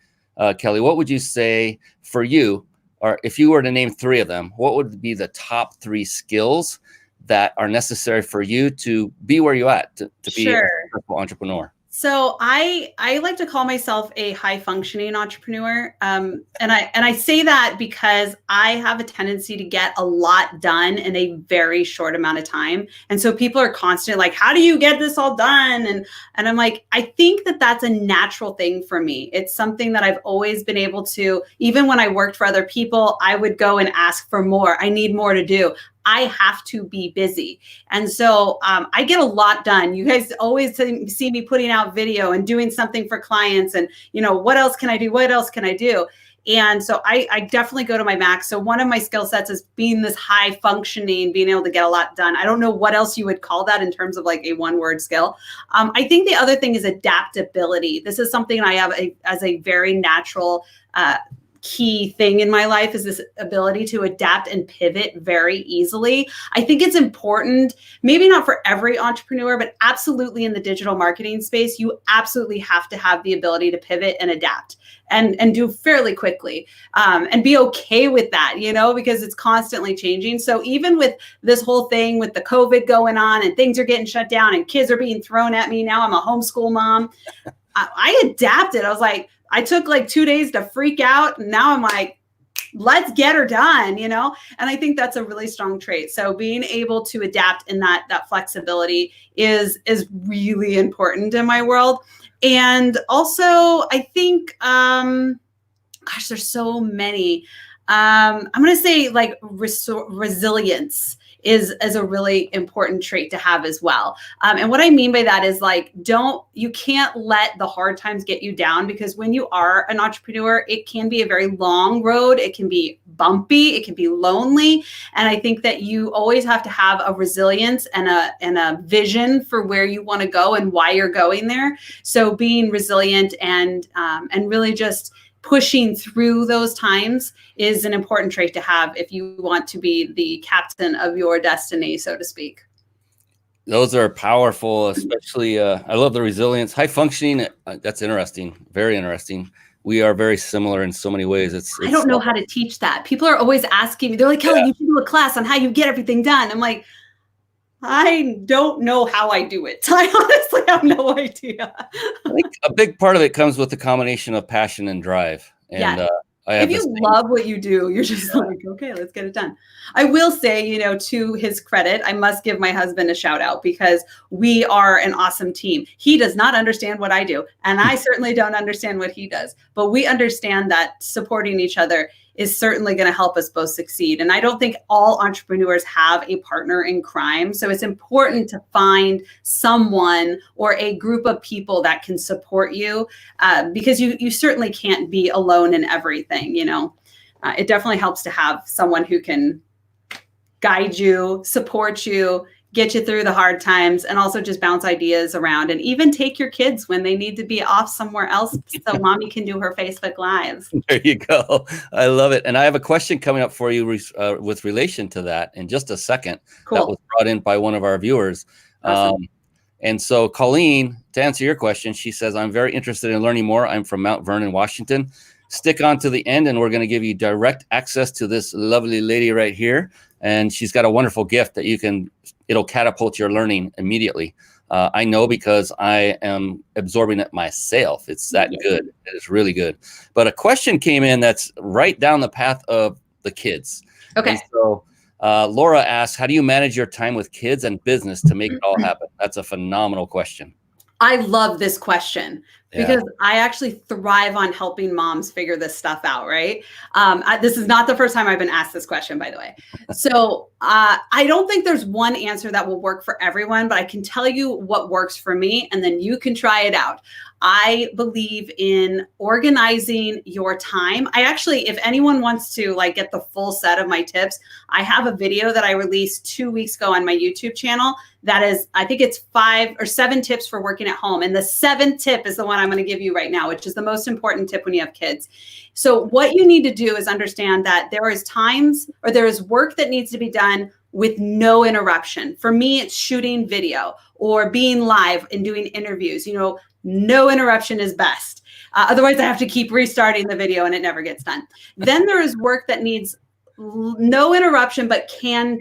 Kelly, what would you say for you, or if you were to name 3 of them, what would be the top 3 skills that are necessary for you to be where you're at, to be a successful entrepreneur? So I like to call myself a high functioning entrepreneur. And I say that because I have a tendency to get a lot done in a very short amount of time. And so people are constantly like, how do you get this all done? And I'm like, I think that that's a natural thing for me. It's something that I've always been able to, even when I worked for other people, I would go and ask for more. I need more to do. I have to be busy. And so I get a lot done. You guys always see me putting out video and doing something for clients, and, what else can I do? What else can I do? And so I definitely go to my max. So one of my skill sets is being this high functioning, being able to get a lot done. I don't know what else you would call that in terms of like a one-word skill. I think the other thing is adaptability. This is something I have as a very natural key thing in my life, is this ability to adapt and pivot very easily. I think it's important, maybe not for every entrepreneur, but absolutely in the digital marketing space, you absolutely have to have the ability to pivot and adapt and do fairly quickly, and be okay with that, because it's constantly changing. So even with this whole thing with the COVID going on and things are getting shut down and kids are being thrown at me, now I'm a homeschool mom. I adapted. I was like, I took like 2 days to freak out. And now I'm like, let's get her done, you know? And I think that's a really strong trait. So being able to adapt in that flexibility is really important in my world. And also I think, gosh, there's so many. I'm going to say like resilience is a really important trait to have as well. And what I mean by that is like, you can't let the hard times get you down, because when you are an entrepreneur, it can be a very long road. It can be bumpy. It can be lonely. And I think that you always have to have a resilience and a vision for where you want to go and why you're going there. So being resilient and really just pushing through those times is an important trait to have if you want to be the captain of your destiny, so to speak. Those are powerful, especially I love the resilience, high functioning. That's interesting. Very interesting. We are very similar in so many ways. I don't know how to teach that. People are always asking me, they're like, Kelly, you should do a class on how you get everything done. I'm like, I don't know how I do it. I honestly have no idea. I think a big part of it comes with the combination of passion and drive. And if you love what you do, you're just like, okay, let's get it done. I will say, you know, to his credit, I must give my husband a shout out, because we are an awesome team. He does not understand what I do, and I certainly don't understand what he does, but we understand that supporting each other is certainly going to help us both succeed. And I don't think all entrepreneurs have a partner in crime. So it's important to find someone or a group of people that can support you, because you certainly can't be alone in everything. You know, it definitely helps to have someone who can guide you, support you, get you through the hard times, and also just bounce ideas around, and even take your kids when they need to be off somewhere else so mommy can do her Facebook Live. There you go. I love it. And I have a question coming up for you with relation to that in just a second. Cool. That was brought in by one of our viewers. Awesome. And so Colleen, to answer your question, she says, I'm very interested in learning more. I'm from Mount Vernon, Washington. Stick on to the end, and we're going to give you direct access to this lovely lady right here. And she's got a wonderful gift that it'll catapult your learning immediately. I know, because I am absorbing it myself. It's that good. It is really good. But a question came in that's right down the path of the kids. Okay. And so Laura asks, how do you manage your time with kids and business to make it all happen? That's a phenomenal question. I love this question, because I actually thrive on helping moms figure this stuff out, right? This is not the first time I've been asked this question, by the way. So I don't think there's one answer that will work for everyone, but I can tell you what works for me, and then you can try it out. I believe in organizing your time. I actually, if anyone wants to like get the full set of my tips, I have a video that I released 2 weeks ago on my YouTube channel. That is, I think it's 5 or 7 tips for working at home. And the 7th tip is the one I'm going to give you right now, which is the most important tip when you have kids. So what you need to do is understand that there is work that needs to be done with no interruption. For me, it's shooting video or being live and doing interviews. You know, no interruption is best. Otherwise, I have to keep restarting the video and it never gets done. Then there is work that needs no interruption, but can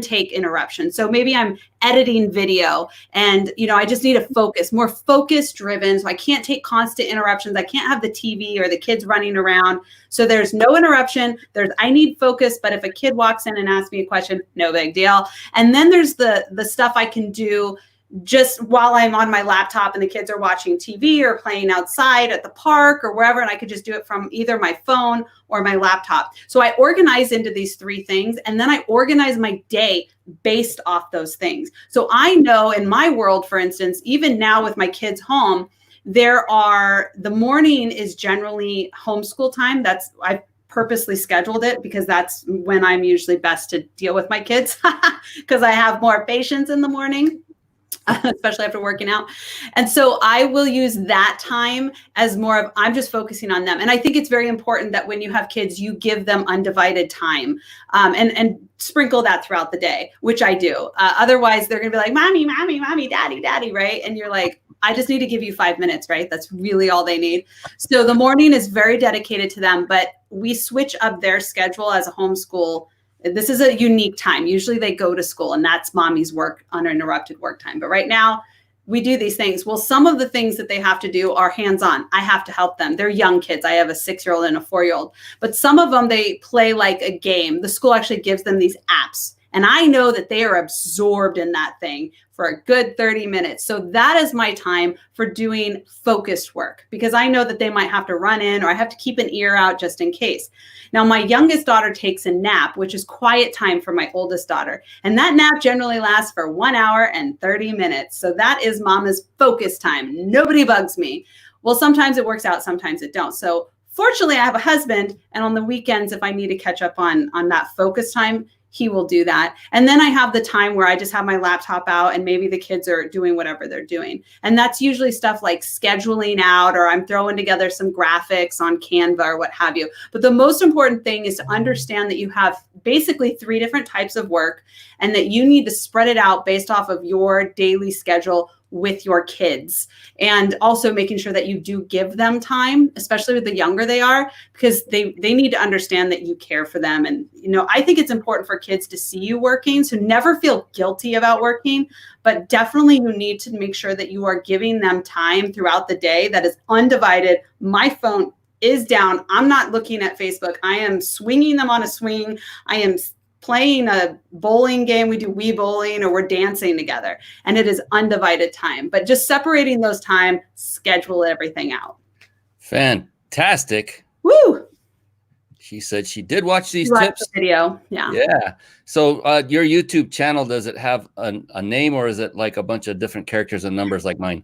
take interruption. So maybe I'm editing video and, you know, I just need to focus, more focus driven. So I can't take constant interruptions. I can't have the TV or the kids running around. So there's no interruption. I need focus, but if a kid walks in and asks me a question, no big deal. And then there's the stuff I can do just while I'm on my laptop and the kids are watching TV or playing outside at the park or wherever. And I could just do it from either my phone or my laptop. So I organize into these 3 things, and then I organize my day based off those things. So I know in my world, for instance, even now with my kids home, the morning is generally homeschool time. I purposely scheduled it because that's when I'm usually best to deal with my kids, because I have more patience in the morning. Especially after working out. And so I will use that time as more of, I'm just focusing on them. And I think it's very important that when you have kids, you give them undivided time, and sprinkle that throughout the day, which I do. Otherwise, they're going to be like, mommy, mommy, mommy, daddy, daddy, right? And you're like, I just need to give you 5 minutes, right? That's really all they need. So the morning is very dedicated to them, but we switch up their schedule as a homeschool. This is a unique time. Usually they go to school, and that's mommy's work, uninterrupted work time. But right now, we do these things. Well, some of the things that they have to do are hands-on. I have to help them. They're young kids. I have a 6-year-old and a 4-year-old. But some of them, they play like a game. The school actually gives them these apps. And I know that they are absorbed in that thing for a good 30 minutes. So that is my time for doing focused work, because I know that they might have to run in, or I have to keep an ear out just in case. Now, my youngest daughter takes a nap, which is quiet time for my oldest daughter. And that nap generally lasts for 1 hour and 30 minutes. So that is mama's focus time. Nobody bugs me. Well, sometimes it works out, sometimes it don't. So fortunately, I have a husband. And on the weekends, if I need to catch up on that focus time, he will do that. And then I have the time where I just have my laptop out and maybe the kids are doing whatever they're doing. And that's usually stuff like scheduling out, or I'm throwing together some graphics on Canva or what have you. But the most important thing is to understand that you have basically 3 different types of work, and that you need to spread it out based off of your daily schedule with your kids, and also making sure that you do give them time, especially with the younger they are, because they need to understand that you care for them. And, I think it's important for kids to see you working. So never feel guilty about working, but definitely you need to make sure that you are giving them time throughout the day that is undivided. My phone is down. I'm not looking at Facebook. I am swinging them on a swing. I am playing a bowling game. We do Wii bowling, or we're dancing together, and it is undivided time. But just separating those time, schedule everything out. Fantastic. Woo! She said she did watch these Watch tips. the video. Yeah. Yeah. So your YouTube channel, does it have a name, or is it like a bunch of different characters and numbers like mine?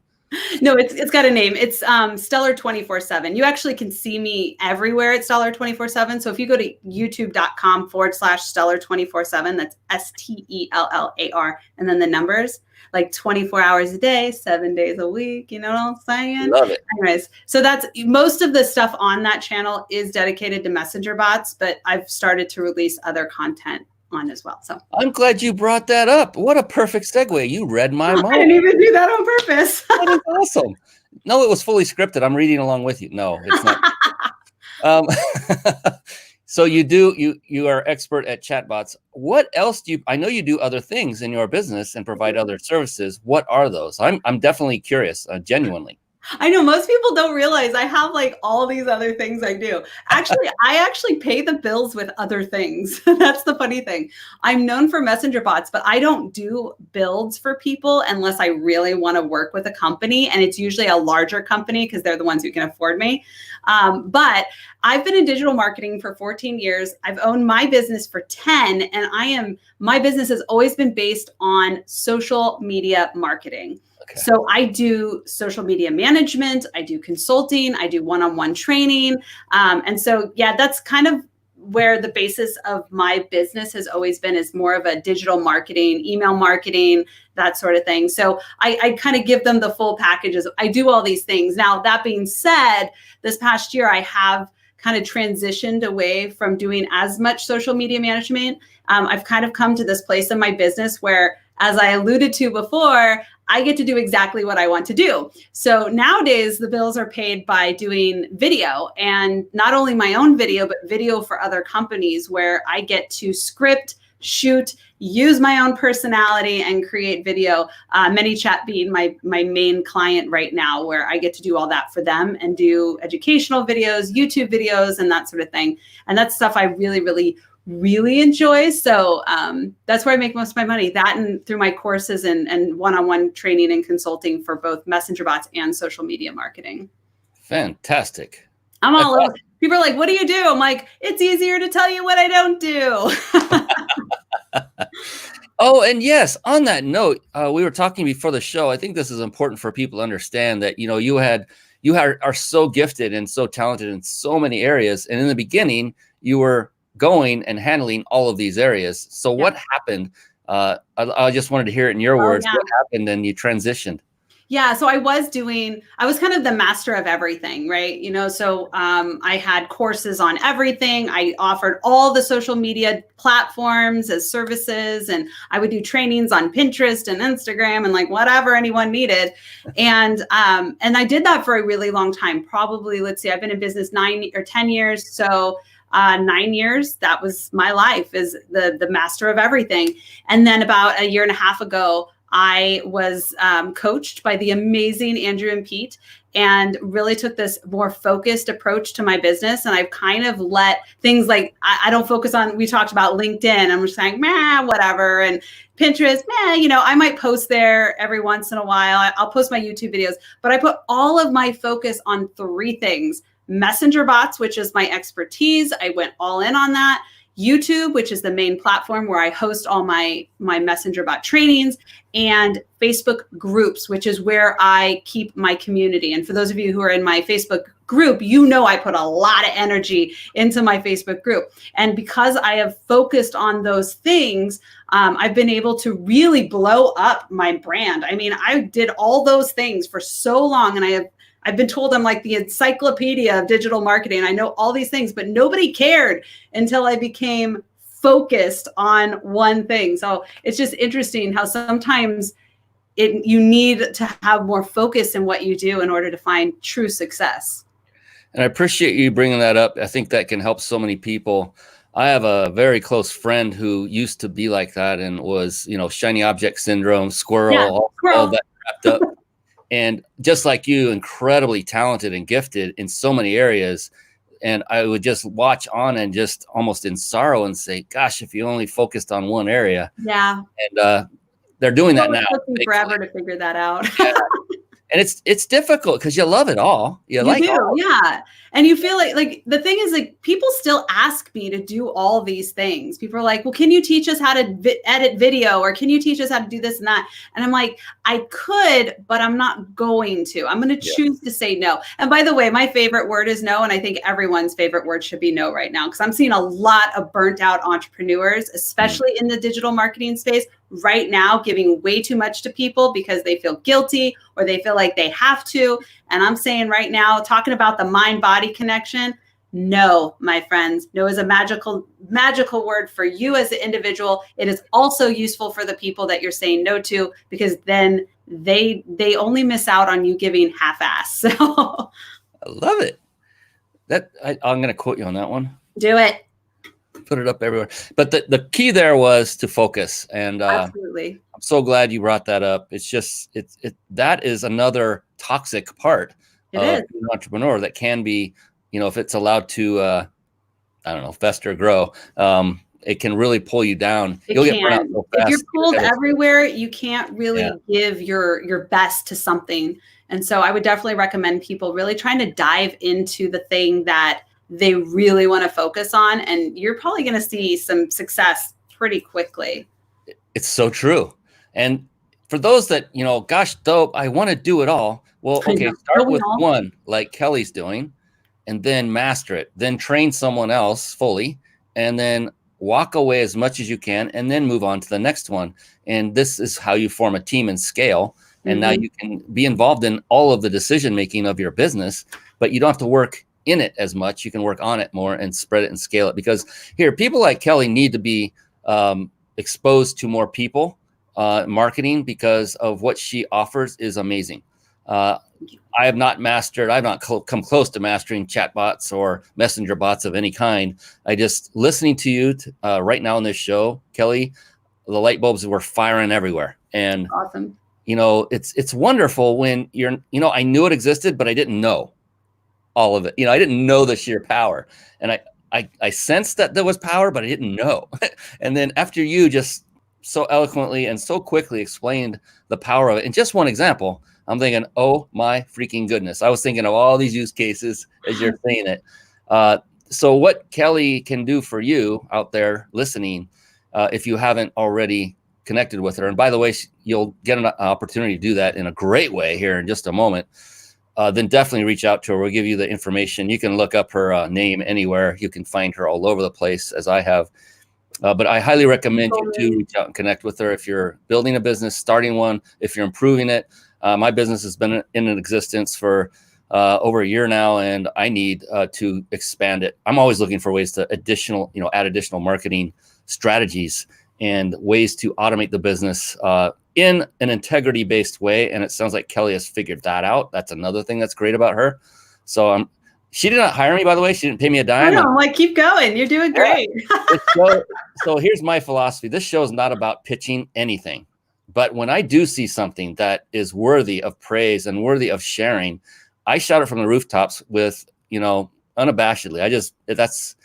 No, it's got a name. It's Stellar 24/7. You actually can see me everywhere at Stellar 24/7. So if you go to youtube.com/Stellar 24/7, that's STELLAR, and then the numbers, like 24 hours a day, 7 days a week. You know what I'm saying? Love it. Anyways, so that's most of the stuff on that channel is dedicated to messenger bots, but I've started to release other content on as well. So I'm glad you brought that up. What a perfect segue. You read my mind. I didn't even do that on purpose. That is awesome. No, it was fully scripted. I'm reading along with you. No, it's not. So you are expert at chatbots. What else I know you do other things in your business and provide other services. What are those? I'm definitely curious, genuinely. I know most people don't realize I have like all these other things I do. Actually, I actually pay the bills with other things. That's the funny thing. I'm known for messenger bots, but I don't do builds for people unless I really want to work with a company. And it's usually a larger company because they're the ones who can afford me. But I've been in digital marketing for 14 years. I've owned my business for 10, and my business has always been based on social media marketing. Okay. So I do social media management, I do consulting, I do one-on-one training. And so, yeah, that's kind of where the basis of my business has always been, is more of a digital marketing, email marketing, that sort of thing. So I kind of give them the full packages. I do all these things. Now, that being said, this past year, I have kind of transitioned away from doing as much social media management. I've kind of come to this place in my business where, as I alluded to before, I get to do exactly what I want to do. So nowadays, the bills are paid by doing video, and not only my own video, but video for other companies, where I get to script, shoot, use my own personality, and create video. ManyChat being my main client right now, where I get to do all that for them and do educational videos, YouTube videos, and that sort of thing. And that's stuff I really, really enjoy. So that's where I make most of my money, that and through my courses and one-on-one training and consulting for both messenger bots and social media marketing. Fantastic. I'm all over. People are like, what do you do? I'm like, it's easier to tell you what I don't do. Oh, and yes, on that note, we were talking before the show. I think this is important for people to understand that, you are so gifted and so talented in so many areas. And in the beginning, you were going and handling all of these areas. So what happened? I just wanted to hear it in your words. What happened and you transitioned? Yeah, so I was kind of the master of everything, right? So I had courses on everything. I offered all the social media platforms as services, and I would do trainings on Pinterest and Instagram and like whatever anyone needed. And I did that for a really long time. Probably, let's see, I've been in business 9 or 10 years. So 9 years, that was my life, is the master of everything. And then about a year and a half ago, I was coached by the amazing Andrew and Pete, and really took this more focused approach to my business. And I've kind of let things like, I don't focus on, we talked about LinkedIn. I'm just saying, whatever. And Pinterest, I might post there every once in a while. I'll post my YouTube videos, but I put all of my focus on 3 things. Messenger bots, which is my expertise. I went all in on that. YouTube, which is the main platform where I host all my Messenger bot trainings, and Facebook groups, which is where I keep my community. And for those of you who are in my Facebook group, I put a lot of energy into my Facebook group. And because I have focused on those things, I've been able to really blow up my brand. I mean, I did all those things for so long, and I've been told I'm like the encyclopedia of digital marketing. I know all these things, but nobody cared until I became focused on one thing. So it's just interesting how sometimes you need to have more focus in what you do in order to find true success. And I appreciate you bringing that up. I think that can help so many people. I have a very close friend who used to be like that and was, shiny object syndrome, squirrel, all that wrapped up. And just like you, incredibly talented and gifted in so many areas. And I would just watch on and just almost in sorrow and say, gosh, if you only focused on one area. Yeah. And they're doing that now. It took me forever to figure that out. Yeah. And it's difficult because you love it all. You like do, all. Yeah. And you feel like the thing is, like, people still ask me to do all these things. People are like, well, can you teach us how to edit video, or can you teach us how to do this and that? And I'm like, I could, but I'm not going to. I'm going to choose to say no. And by the way, my favorite word is no. And I think everyone's favorite word should be no right now, because I'm seeing a lot of burnt out entrepreneurs, especially in the digital marketing space right now, giving way too much to people because they feel guilty or they feel like they have to. And I'm saying right now, talking about the mind-body connection, no, my friends. No is a magical word for you as an individual. It is also useful for the people that you're saying no to, because then they only miss out on you giving half-ass. So I love it. I'm going to quote you on that one. Do it. Put it up everywhere. But the key there was to focus. And absolutely. I'm so glad you brought that up. It's just, that is another toxic part of an entrepreneur that can be, if it's allowed to, fester, grow, it can really pull you down. You'll get burnt out so fast. If you're pulled everywhere, you can't really give your best to something. And so I would definitely recommend people really trying to dive into the thing that they really want to focus on, and you're probably going to see some success pretty quickly. It's so true. And for those that, gosh, dope, I want to do it all. Well, okay, start with one like Kelly's doing, and then master it, then train someone else fully, and then walk away as much as you can, and then move on to the next one. And this is how you form a team and scale. And now you can be involved in all of the decision-making of your business, but you don't have to work in it as much. You can work on it more and spread it and scale it, because people like Kelly need to be exposed to more people, marketing, because of what she offers is amazing. I've not come close to mastering chatbots or messenger bots of any kind. I just listening to you right now on this show, Kelly, the light bulbs were firing everywhere. And awesome. It's wonderful when I knew it existed, but I didn't know all of it. I didn't know the sheer power, and I sensed that there was power, but I didn't know. And then after you just so eloquently and so quickly explained the power of it, and just one example, I'm thinking, oh my freaking goodness. I was thinking of all these use cases as you're saying it. So what Kelly can do for you out there listening, if you haven't already connected with her, and by the way, you'll get an opportunity to do that in a great way here in just a moment. Then definitely reach out to her. We'll give you the information. You can look up her name anywhere. You can find her all over the place, as I have. But I highly recommend you to reach out and connect with her if you're building a business, starting one, if you're improving it. My business has been in existence for over a year now, and I need to expand it. I'm always looking for ways to add additional marketing strategies and ways to automate the business in an integrity-based way. And it sounds like Kelly has figured that out. That's another thing that's great about her. So she did not hire me, by the way. She didn't pay me a dime. I know, I'm like, keep going. You're doing great. So here's my philosophy. This show is not about pitching anything. But when I do see something that is worthy of praise and worthy of sharing, I shout it from the rooftops with, unabashedly. That's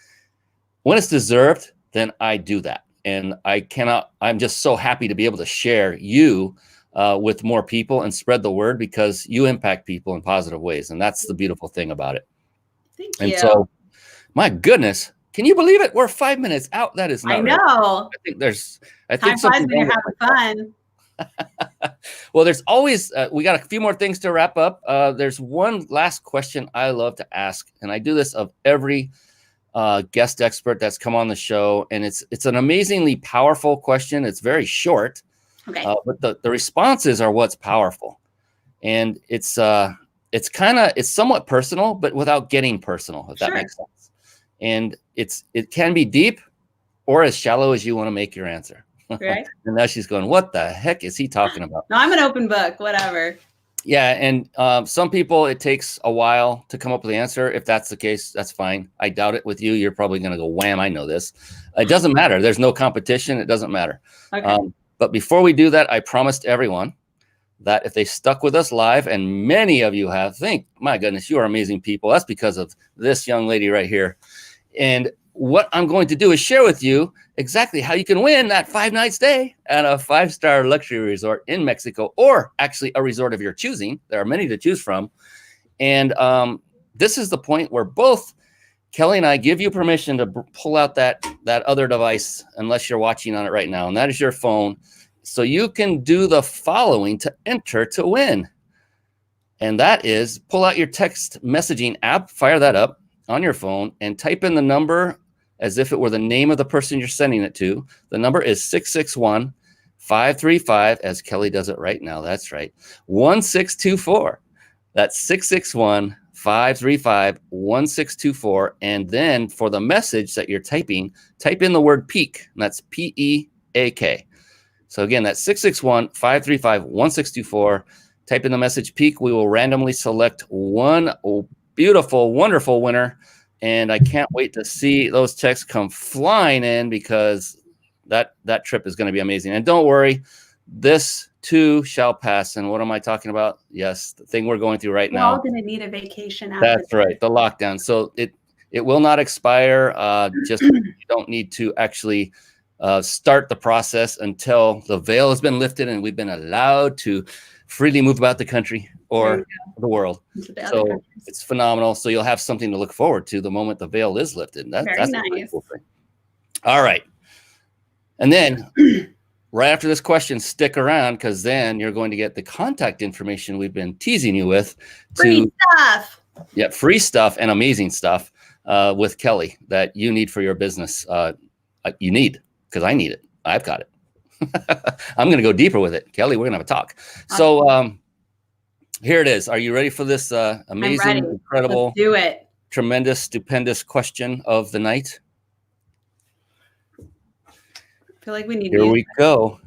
when it's deserved, then I do that. And I'm just so happy to be able to share you with more people and spread the word, because you impact people in positive ways. And that's the beautiful thing about it. Thank and you. so, my goodness, can you believe it? We're 5 minutes out. That is not I know. right. I Time think flies when you're having fun. Well, there's always, we got a few more things to wrap up. There's one last question I love to ask, and I do this of every guest expert that's come on the show. And it's an amazingly powerful question. It's very short, Okay. but the responses are what's powerful. And it's somewhat personal, but without getting personal, if that makes sense. And it can be deep or as shallow as you want to make your answer. Right. And now she's going, what the heck is he talking about? No, I'm an open book, whatever. Yeah. And some people, it takes a while to come up with the answer. If that's the case, that's fine. I doubt it with you. You're probably going to go, wham, I know this. It doesn't matter. There's no competition. It doesn't matter. Okay. But before we do that, I promised everyone that if they stuck with us live, and many of you have, my goodness, you are amazing people. That's because of this young lady right here. And what I'm going to do is share with you exactly how you can win that 5-night stay at a 5-star luxury resort in Mexico, or actually a resort of your choosing. There are many to choose from. And this is the point where both Kelly and I give you permission to pull out that other device, unless you're watching on it right now, and that is your phone. So you can do the following to enter to win. And that is, pull out your text messaging app, fire that up on your phone, and type in the number as if it were the name of the person you're sending it to. The number is 661-535, as Kelly does it right now. That's right. 1624. That's 661-535-1624. And then for the message that you're typing, type in the word peak, and that's PEAK. So again, that's 661-535-1624. Type in the message peak. We will randomly select one beautiful, wonderful winner. And I can't wait to see those texts come flying in, because that trip is going to be amazing. And don't worry, this too shall pass. And what am I talking about? Yes, the thing we're going through right now. We're all going to need a vacation after That's right, the lockdown. So it will not expire. Just you don't need to actually start the process until the veil has been lifted and we've been allowed to freely move about the country or the world. So it's phenomenal. So you'll have something to look forward to the moment the veil is lifted. That's nice. a pretty cool thing. All right. And then right after this question, stick around, because then you're going to get the contact information we've been teasing you with. Free stuff. Yeah, free stuff and amazing stuff with Kelly that you need for your business. You need, because I need it. I've got it. I'm going to go deeper with it. Kelly, we're going to have a talk. So here it is. Are you ready for this amazing, incredible, let's do it, tremendous, stupendous question of the night? I feel like we need Here we go.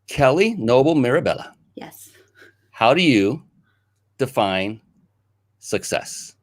Kelly Noble Mirabella. Yes. How do you define success?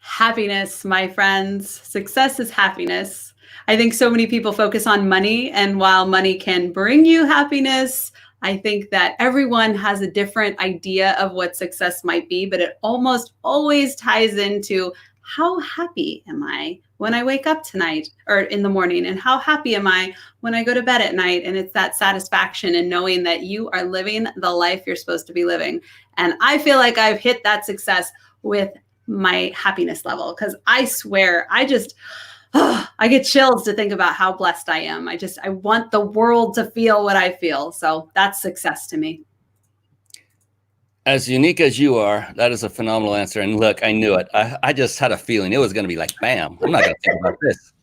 Happiness, my friends. Success is happiness. I think so many people focus on money, and while money can bring you happiness, I think that everyone has a different idea of what success might be, but it almost always ties into how happy am I when I wake up tonight or in the morning, and how happy am I when I go to bed at night? And it's that satisfaction in knowing that you are living the life you're supposed to be living. And I feel like I've hit that success with my happiness level, because I swear I get chills to think about how blessed I am. I want the world to feel what I feel. So that's success to me. As unique as you are, that is a phenomenal answer. And look, I knew it. I just had a feeling it was going to be like, bam, I'm not going to think about this.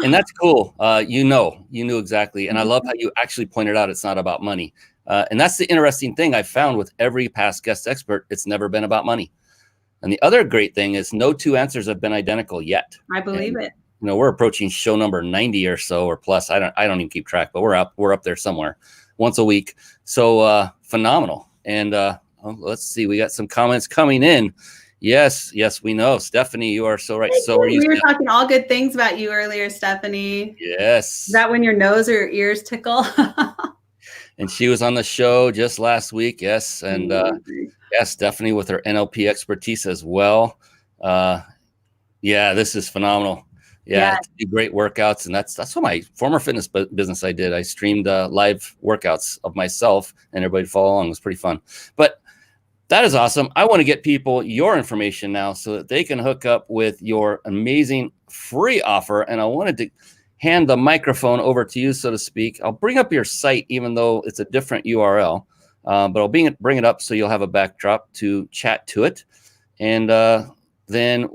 And that's cool. You knew exactly. And I love how you actually pointed out it's not about money. And that's the interesting thing I've found with every past guest expert. It's never been about money. And the other great thing is no two answers have been identical yet. I believe it. We're approaching show number 90 or so, or plus. I don't even keep track, but we're up there somewhere once a week. So phenomenal. And let's see, we got some comments coming in. Yes, we know. Stephanie, you are so right. So are you. We were talking all good things about you earlier, Stephanie. Yes. Is that when your nose or your ears tickle? and she was on the show just last week. Yes, and yes, Stephanie with her NLP expertise as well. Yeah, this is phenomenal. Yeah, do great workouts, and that's what my former fitness business I did. I streamed live workouts of myself, and everybody follow along. It was pretty fun. But that is awesome. I want to get people your information now so that they can hook up with your amazing free offer. And I wanted to hand the microphone over to you, so to speak. I'll bring up your site, even though it's a different URL, but I'll bring it up so you'll have a backdrop to chat to it. And then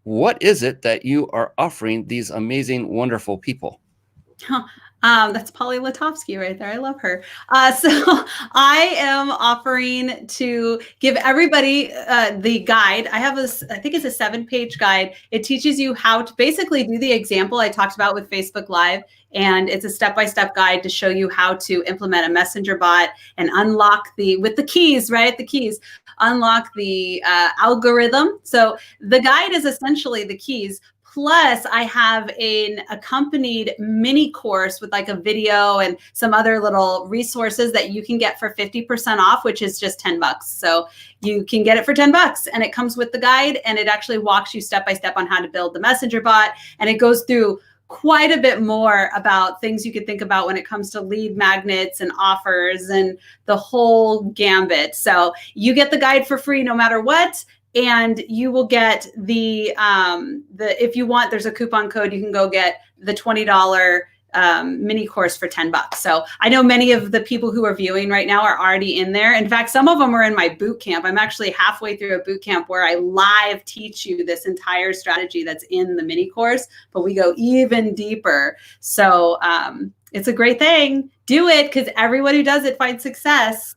what is it that you are offering these amazing, wonderful people? That's Polly Latovsky right there. I love her. So I am offering to give everybody the guide. I have I think it's a 7-page guide. It teaches you how to basically do the example I talked about with Facebook Live. And it's a step-by-step guide to show you how to implement a messenger bot and unlock with the keys, right? The keys, unlock the algorithm. So the guide is essentially the keys. Plus, I have an accompanied mini course with like a video and some other little resources that you can get for 50% off, which is just $10. So you can get it for $10, and it comes with the guide, and it actually walks you step by step on how to build the messenger bot. And it goes through quite a bit more about things you could think about when it comes to lead magnets and offers and the whole gambit. So you get the guide for free no matter what. And you will get the if you want, there's a coupon code. You can go get the $20 mini course for $10. So I know many of the people who are viewing right now are already in there. In fact, some of them are in my boot camp. I'm actually halfway through a boot camp where I live teach you this entire strategy that's in the mini course, but we go even deeper. So it's a great thing. Do it, because everyone who does it finds success.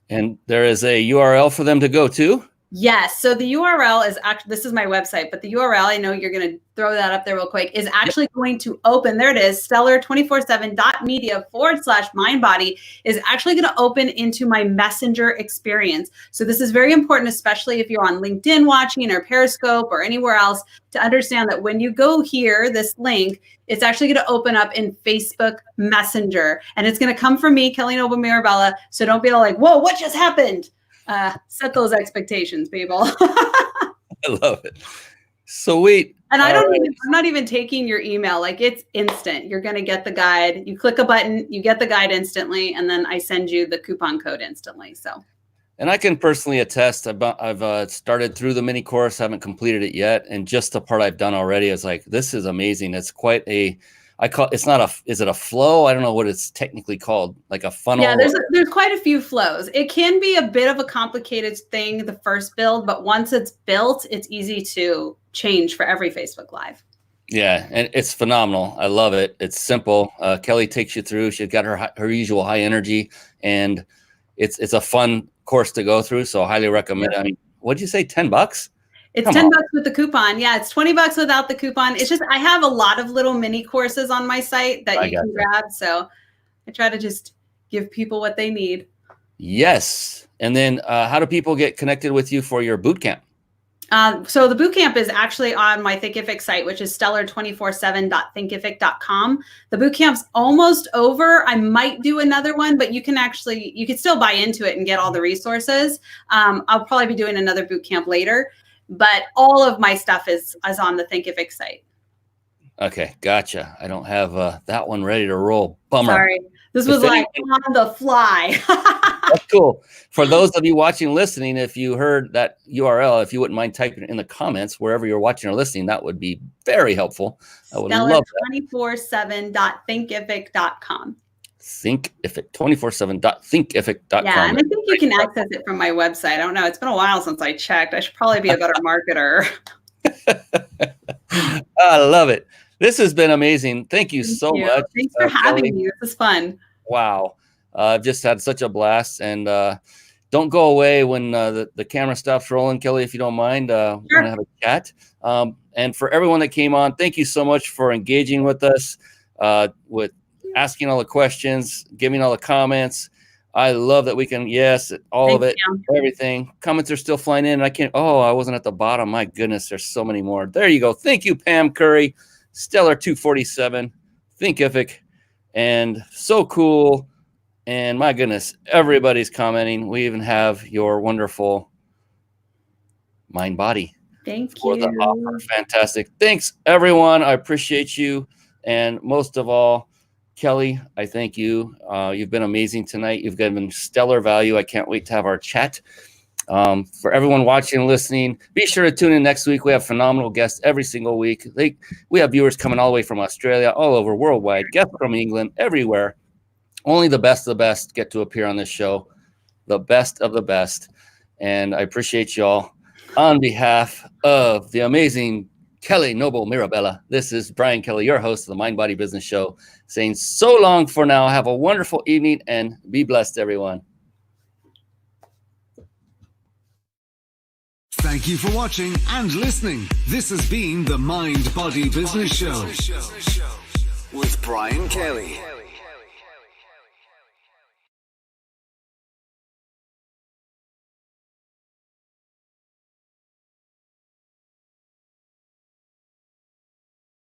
And there is a URL for them to go to. Yes. So the URL is actually, this is my website, but the URL, I know you're going to throw that up there real quick, is actually going to open. There it is. stellar247.media/mindbody is actually going to open into my messenger experience. So this is very important, especially if you're on LinkedIn watching or Periscope or anywhere else, to understand that when you go here, this link, it's actually going to open up in Facebook Messenger, and it's going to come from me, Kelly Noble Mirabella. So don't be all like, whoa, what just happened? Set those expectations, people. I love it. Sweet. And I'm not even taking your email. Like, it's instant. You're going to get the guide. You click a button, you get the guide instantly, and then I send you the coupon code instantly. So. And I can personally attest. I've started through the mini course, haven't completed it yet, and just the part I've done already is like, this is amazing. It's quite is it a flow? I don't know what it's technically called, like a funnel. Yeah, there's quite a few flows. It can be a bit of a complicated thing, the first build, but once it's built, it's easy to change for every Facebook Live. Yeah, and it's phenomenal. I love it. It's simple. Kelly takes you through. She's got her usual high energy, and it's a fun course to go through. So I highly recommend it. I mean, what'd you say, $10? It's $10 with the coupon. Yeah, it's $20 without the coupon. It's just, I have a lot of little mini courses on my site that you can grab. So I try to just give people what they need. Yes. And then how do people get connected with you for your boot camp? So the boot camp is actually on my Thinkific site, which is stellar247.thinkific.com. The boot camp's almost over. I might do another one, but you can still buy into it and get all the resources. I'll probably be doing another boot camp later. But all of my stuff is on the Thinkific site. Okay, gotcha. I don't have that one ready to roll. Bummer. Sorry. This was like on the fly. That's cool. For those of you watching, listening, if you heard that URL, if you wouldn't mind typing it in the comments, wherever you're watching or listening, that would be very helpful. I would love that. stellar247.thinkific.com. Thinkific, 247.thinkific.com. Yeah, and I think you can access it from my website. I don't know. It's been a while since I checked. I should probably be a better marketer. I love it. This has been amazing. Thank you so much. Thanks for having me. This is fun. Wow. I've just had such a blast. And don't go away when the camera stops rolling, Kelly, if you don't mind. Sure. We're going to have a chat. And for everyone that came on, thank you so much for engaging with us, with asking all the questions, giving all the comments. I love that we can, everything. Comments are still flying in. I wasn't at the bottom. My goodness, there's so many more. There you go. Thank you, Pam Curry, Stellar 247, Thinkific, and so cool. And my goodness, everybody's commenting. We even have your wonderful mind body. Thank For you. the offer. Fantastic. Thanks, everyone. I appreciate you. And most of all, Kelly, I thank you. You've been amazing tonight. You've given stellar value. I can't wait to have our chat. For everyone watching and listening, be sure to tune in next week. We have phenomenal guests every single week. We have viewers coming all the way from Australia, all over, worldwide, guests from England, everywhere. Only the best get to appear on this show. The best of the best. And I appreciate y'all. On behalf of the amazing Kelly Noble Mirabella, this is Brian Kelly, your host of the Mind Body Business Show, saying so long for now. Have a wonderful evening and be blessed, everyone. Thank you for watching and listening. This has been the Mind Body Business Show with Brian Kelly.